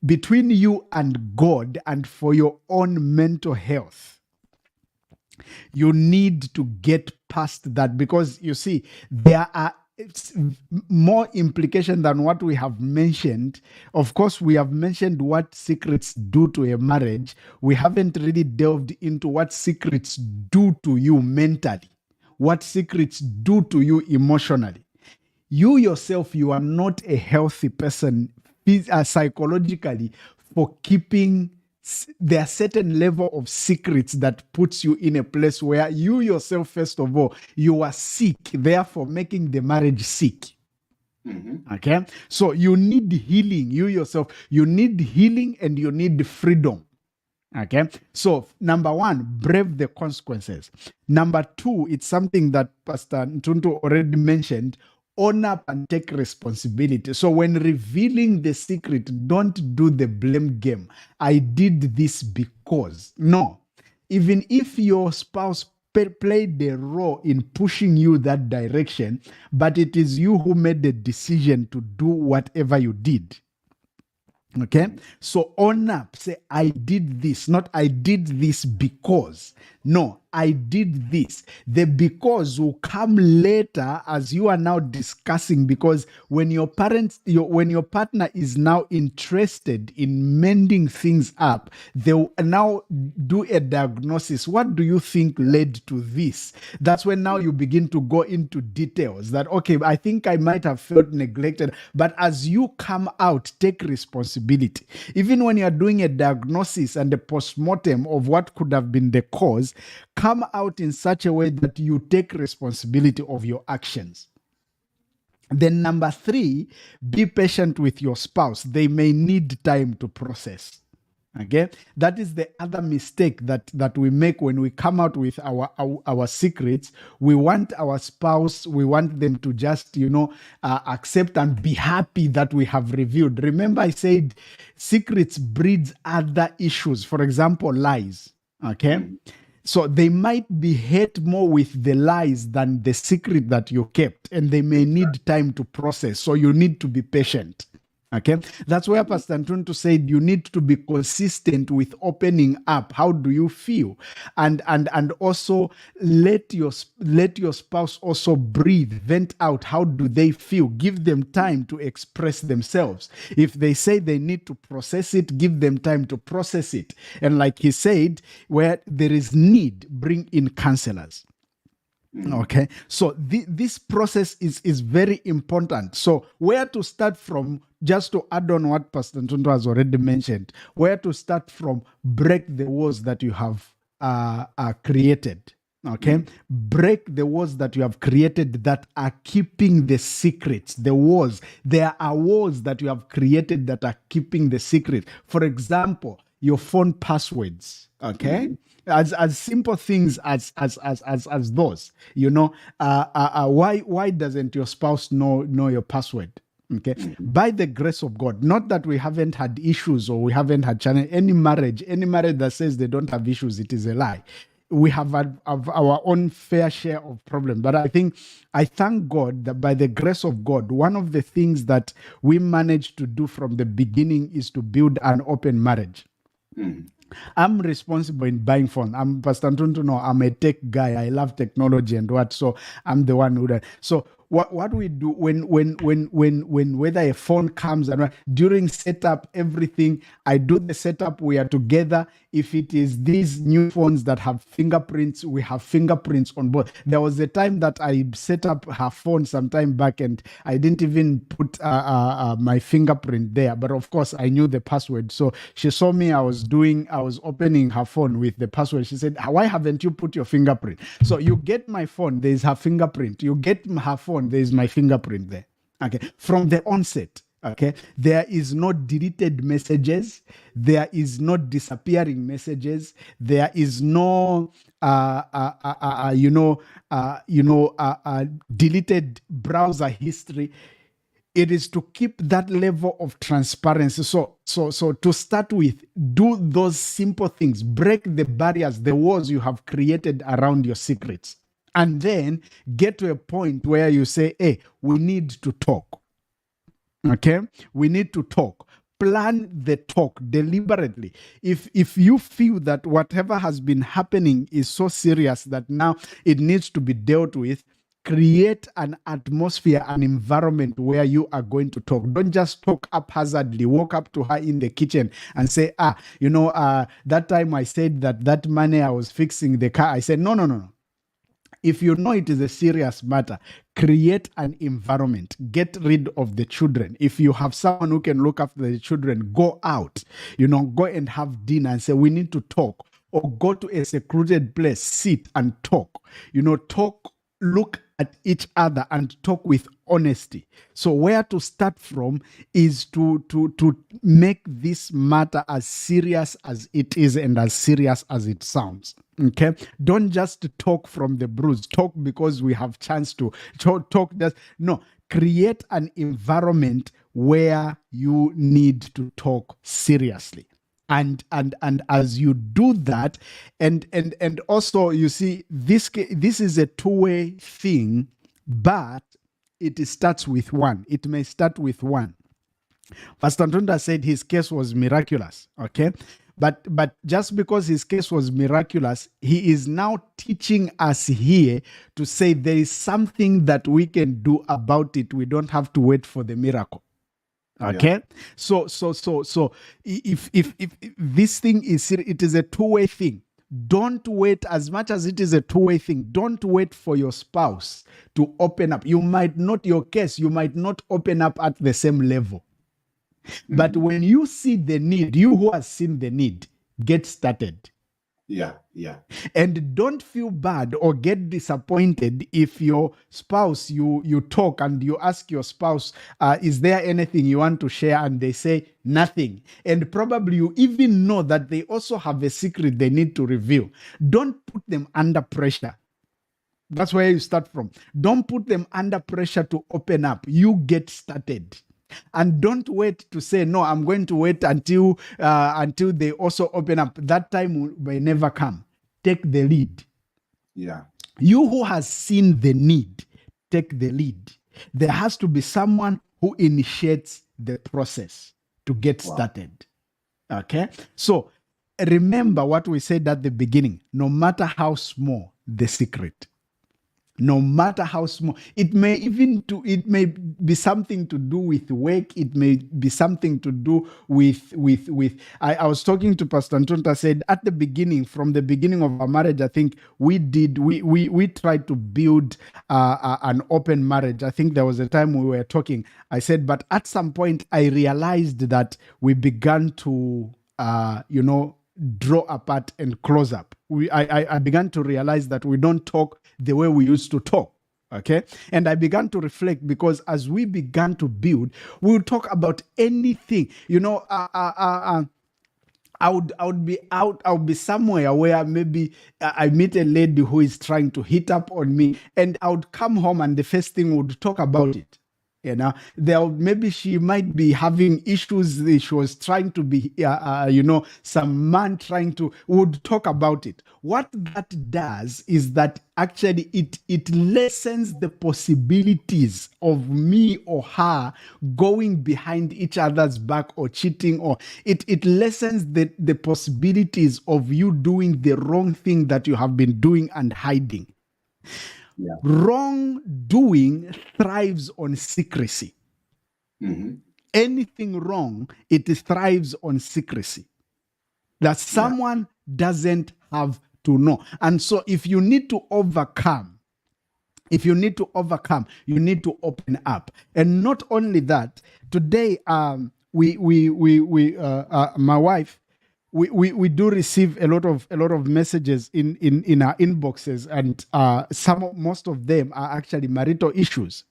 between you and God, and for your own mental health, you need to get past that, because you see, there are more implication than what we have mentioned. Of course, we have mentioned what secrets do to a marriage. We haven't really delved into what secrets do to you mentally, what secrets do to you emotionally. You yourself, you are not a healthy person psychologically for keeping. There are certain level of secrets that puts you in a place where you yourself, first of all, you are sick, therefore making the marriage sick. Okay, so you need healing. You yourself, you need healing and you need freedom. Okay, so number one, brave the consequences. Number two, it's something that Pastor Ntuntu already mentioned: own up and take responsibility. So when revealing the secret, don't do the blame game. I did this because. No. Even if your spouse played the role in pushing you that direction, but it is you who made the decision to do whatever you did. Okay, so own up, say, I did this, not I did this because. No, I did this. The because will come later as you are now discussing, because when your partner is now interested in mending things up, they'll now do a diagnosis. What do you think led to this? That's when now you begin to go into details that, okay, I think I might have felt neglected. But as you come out, take responsibility. Even when you're doing a diagnosis and a postmortem of what could have been the cause, come out in such a way that you take responsibility of your actions. Then number three, be patient with your spouse. They may need time to process. Okay, that is the other mistake that we make when we come out with our secrets. We want our spouse, we want them to just accept and be happy that we have revealed. Remember, I said secrets breeds other issues. For example, lies. Okay. So they might be hurt more with the lies than the secret that you kept, and they may need time to process. So you need to be patient. Okay, that's where Pastor Ntuntu said you need to be consistent with opening up. How do you feel? And also let your spouse also breathe, vent out. How do they feel? Give them time to express themselves. If they say they need to process it, give them time to process it. And like he said, where there is need, bring in counselors. Okay, so this process is very important. So where to start from, just to add on what Pastor Ntuntu has already mentioned, where to start from: break the walls that you have created. Okay, break the walls that you have created that are keeping the secrets. The walls, there are walls that you have created that are keeping the secret. For example, your phone passwords. Okay. As simple things as those, why doesn't your spouse know your password? Okay, by the grace of God, not that we haven't had issues or we haven't had challenge. Any marriage that says they don't have issues, it is a lie. We have had our own fair share of problems, but I thank God that by the grace of God, one of the things that we managed to do from the beginning is to build an open marriage. I'm responsible in buying phone. I'm Pastor Ntuntu. No, I'm a tech guy. I love technology and what. So I'm the one who does. So what we do when whether a phone comes and during setup, everything, I do the setup. We are together. If it is these new phones that have fingerprints, we have fingerprints on both. There was a time that I set up her phone some time back and I didn't even put my fingerprint there. But of course, I knew the password. So she saw me, I was opening her phone with the password. She said, why haven't you put your fingerprint? So you get my phone, there's her fingerprint. You get her phone, there's my fingerprint there. Okay. From the onset, Okay, there is no deleted messages, there is no disappearing messages, there is no deleted browser history. It is to keep that level of transparency. So to start with, do those simple things, break the barriers, the walls you have created around your secrets, and then get to a point where you say, hey, we need to talk. Okay, we need to talk. Plan the talk deliberately. If you feel that whatever has been happening is so serious that now it needs to be dealt with, create an atmosphere, an environment where you are going to talk. Don't just talk haphazardly. Walk up to her in the kitchen and say, that time I said that money I was fixing the car. I said, no. If you know it is a serious matter, create an environment. Get rid of the children. If you have someone who can look after the children, go out. Go and have dinner and say, we need to talk. Or go to a secluded place, sit and talk. Talk, look at each other and talk with honesty. So where to start from is to make this matter as serious as it is and as serious as it sounds. Okay, don't just talk from the bruise. Talk because we have chance to talk. No, create an environment where you need to talk seriously. And as you do that, and also you see this is a two-way thing, but it starts with one. It may start with one. Pastor Ntunda said his case was miraculous. Okay. But just because his case was miraculous, he is now teaching us here to say there is something that we can do about it. We don't have to wait for the miracle. Okay, yeah. So if this thing it is a two-way thing. Don't wait. As much as it is a two-way thing, don't wait for your spouse to open up. Your case, you might not open up at the same level. Mm-hmm. But when you see the need, you who has seen the need, get started. Yeah. And don't feel bad or get disappointed if your spouse, you talk and you ask your spouse, is there anything you want to share? And they say nothing. And probably you even know that they also have a secret they need to reveal. Don't put them under pressure. That's where you start from. Don't put them under pressure to open up. You get started. And don't wait to say, no, I'm going to wait until they also open up. That time may never come. Take the lead. Yeah. You who has seen the need, take the lead. There has to be someone who initiates the process to get started. Okay? So remember what we said at the beginning. No matter how small the secret, no matter how small, it may be something to do with work. It may be something to do with. I was talking to Pastor Ntonta, said at the beginning, from the beginning of our marriage, I think we tried to build an open marriage. I think there was a time we were talking. I said, but at some point I realized that we began to, draw apart and close up. I began to realize that we don't talk the way we used to talk. Okay. And I began to reflect, because as we began to build, we would talk about anything. I would be somewhere where maybe I meet a lady who is trying to hit up on me, and I would come home and the first thing we would talk about it. Maybe she might be having issues. She was trying to be, some man would talk about it. What that does is that actually it lessens the possibilities of me or her going behind each other's back or cheating, or it lessens the possibilities of you doing the wrong thing that you have been doing and hiding. Yeah. Wrongdoing thrives on secrecy. Mm-hmm. Anything wrong, it thrives on secrecy. That someone doesn't have to know. And so if you need to overcome, you need to open up. And not only that, today, my wife, we do receive a lot of messages in our inboxes, and most of them are actually marital issues.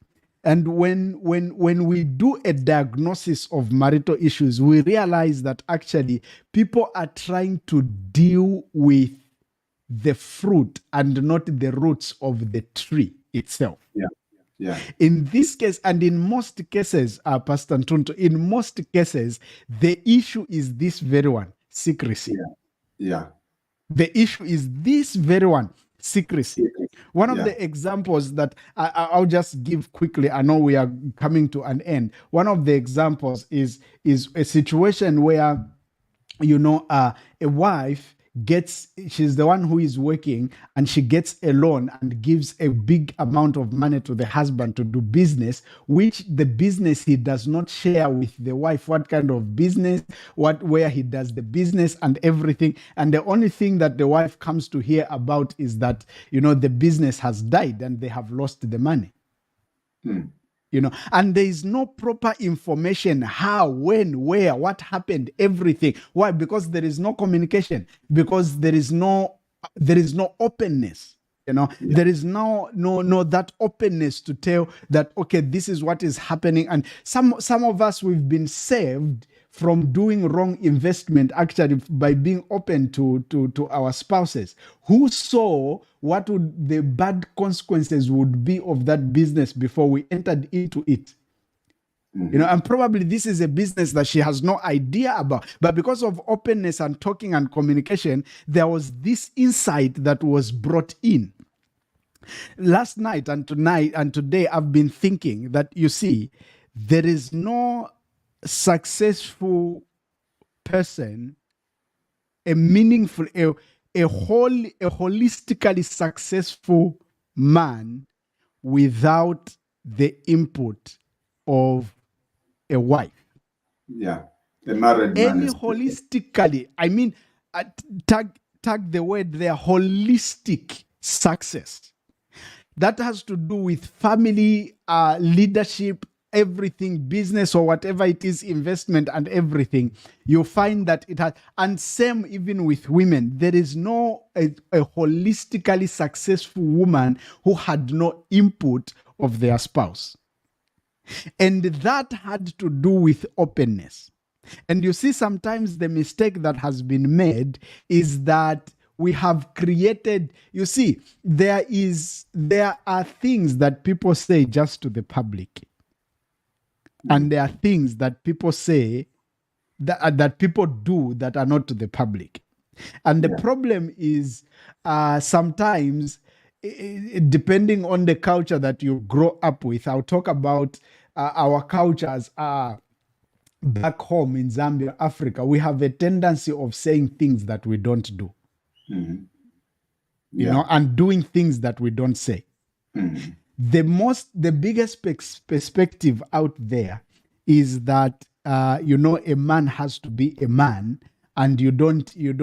And when we do a diagnosis of marital issues, we realize that actually people are trying to deal with the fruit and not the roots of the tree itself. Yeah. In this case, and in most cases, Pastor Ntunto, in most cases, the issue is this very one, secrecy. Yeah. The issue is this very one, secrecy. One of Yeah. the examples that I'll just give quickly, I know we are coming to an end. One of the examples is a situation where, a wife she's the one who is working, and she gets a loan and gives a big amount of money to the husband to do business, which the business he does not share with the wife. What kind of business, where he does the business and everything. And the only thing that the wife comes to hear about is that, the business has died and they have lost the money. And there is no proper information: how, when, where, what happened, everything. Why? Because there is no communication, because there is no openness. There is no that openness to tell that, okay, this is what is happening. And some of us, we've been saved from doing wrong investment, actually, by being open to our spouses, who saw what would the bad consequences would be of that business before we entered into it. And probably this is a business that she has no idea about, but because of openness and talking and communication, there was this insight that was brought in. Last night and tonight and today, I've been thinking that, you see, there is no successful person, a meaningful, a holistically successful man without the input of a wife. Yeah, a married man. Any holistically, I mean, tag the word there, holistic success. That has to do with family, leadership, everything, business or whatever it is, investment and everything. You find that it has, and same even with women. There is no a holistically successful woman who had no input of their spouse. And that had to do with openness. And you see, sometimes the mistake that has been made is that we have created, you see, there are things that people say just to the public. And there are things that people say that people do that are not to the public. And the problem is sometimes, depending on the culture that you grow up with, I'll talk about our cultures back home in Zambia, Africa. We have a tendency of saying things that we don't do. And doing things that we don't say. The biggest perspective out there is that a man has to be a man, and you don't need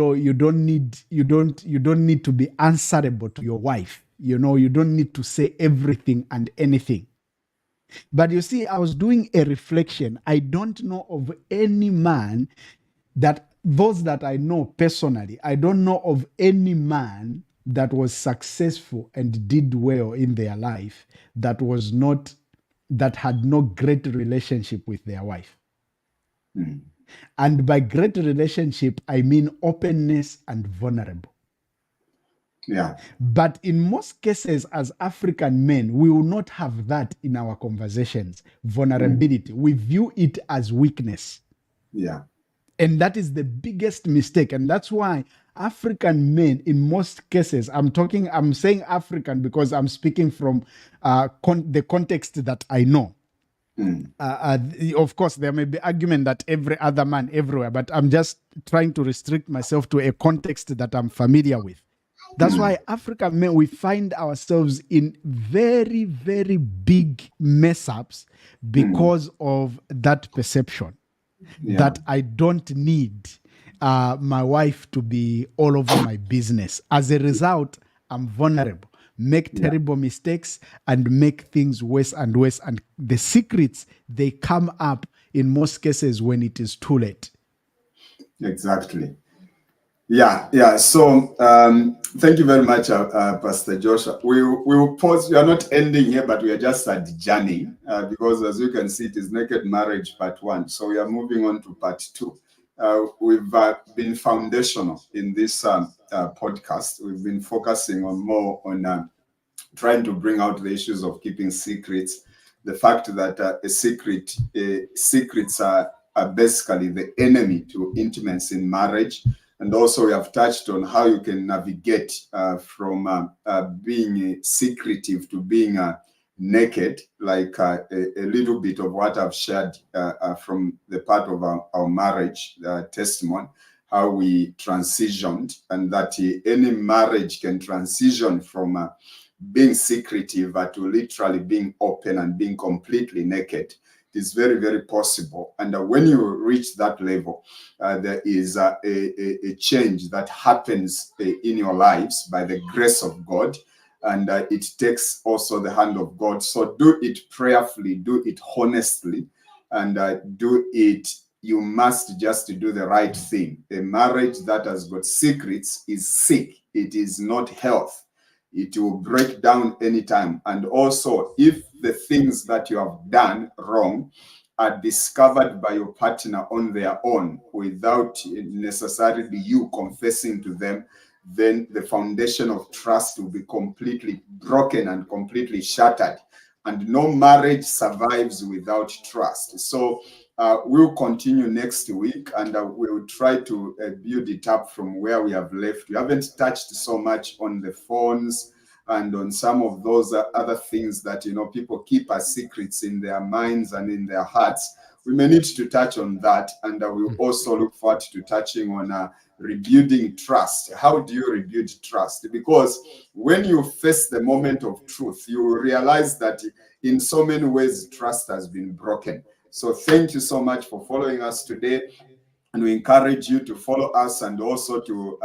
to be answerable to your wife. You don't need to say everything and anything. But you see, I was doing a reflection. I don't know of any man those that I know personally, I don't know of any man that was successful and did well in their life that had no great relationship with their wife. And by great relationship, I mean openness and vulnerable. Yeah. But in most cases, as African men, we will not have that in our conversations. Vulnerability. We view it as weakness. Yeah. And that is the biggest mistake. And that's why African men, in most cases, I'm saying African because I'm speaking from the context that I know. Of course, there may be argument that every other man everywhere, but I'm just trying to restrict myself to a context that I'm familiar with. That's why African men, we find ourselves in very, very big mess-ups because of that perception. That I don't need my wife to be all over my business. As a result, I'm vulnerable, make terrible mistakes, and make things worse and worse. And the secrets, they come up in most cases when it is too late. Exactly. Yeah. So Thank you very much, Pastor Joshua. We will pause. We are not ending here, but we are just at the journey because, as you can see, it is Naked Marriage Part 1. So we are moving on to Part 2. We've been foundational in this podcast. We've been focusing more on trying to bring out the issues of keeping secrets, the fact that secrets are basically the enemy to intimacy in marriage. And also, we have touched on how you can navigate from being secretive to being naked, like a little bit of what I've shared from the part of our marriage testimony, how we transitioned, and that any marriage can transition from being secretive to literally being open and being completely naked. It is very, very possible. And when you reach that level, there is a change that happens in your lives by the grace of God. And it takes also the hand of God. So do it prayerfully, do it honestly, and do it. You must just do the right thing. A marriage that has got secrets is sick. It is not health. It will break down anytime. And also, if the things that you have done wrong are discovered by your partner on their own without necessarily you confessing to them, then the foundation of trust will be completely broken and completely shattered. And no marriage survives without trust. So we'll continue next week, and we'll try to build it up from where we have left. We haven't touched so much on the phones and on some of those other things that people keep as secrets in their minds and in their hearts. We may need to touch on that, and we'll also look forward to touching on rebuilding trust. How do you rebuild trust? Because when you face the moment of truth, you will realize that in so many ways trust has been broken. So thank you so much for following us today. And we encourage you to follow us and also to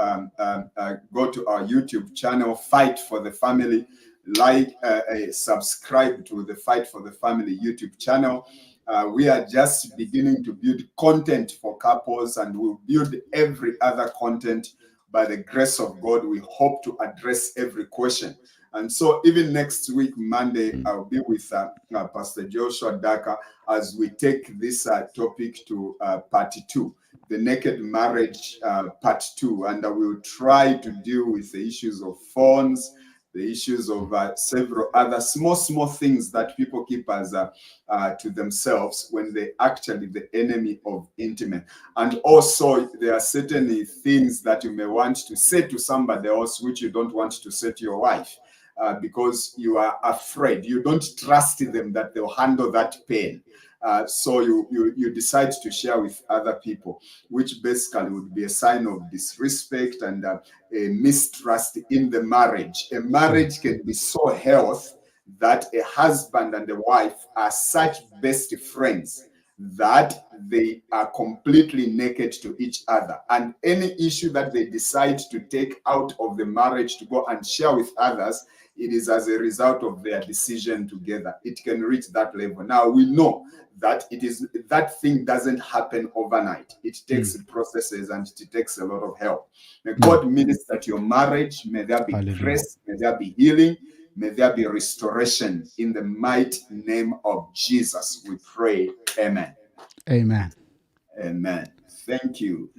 go to our YouTube channel, Fight for the Family. Subscribe to the Fight for the Family YouTube channel. We are just beginning to build content for couples, and we'll build every other content by the grace of God. We hope to address every question. And so even next week, Monday, I'll be with Pastor Joshua Daka as we take this topic to part 2, the naked marriage part 2. And we'll try to deal with the issues of phones, the issues of several other small things that people keep as to themselves when they actually the enemy of intimate. And also there are certain things that you may want to say to somebody else which you don't want to say to your wife. Because you are afraid, you don't trust them that they'll handle that pain. So you decide to share with other people, which basically would be a sign of disrespect and a mistrust in the marriage. A marriage can be so healthy that a husband and a wife are such best friends that they are completely naked to each other. And any issue that they decide to take out of the marriage to go and share with others, it is as a result of their decision together. It can reach that level. Now we know that that thing doesn't happen overnight. It takes processes and it takes a lot of help. May God minister to your marriage. May there be grace. May there be healing. May there be restoration. In the mighty name of Jesus, we pray. Amen. Amen. Amen. Thank you.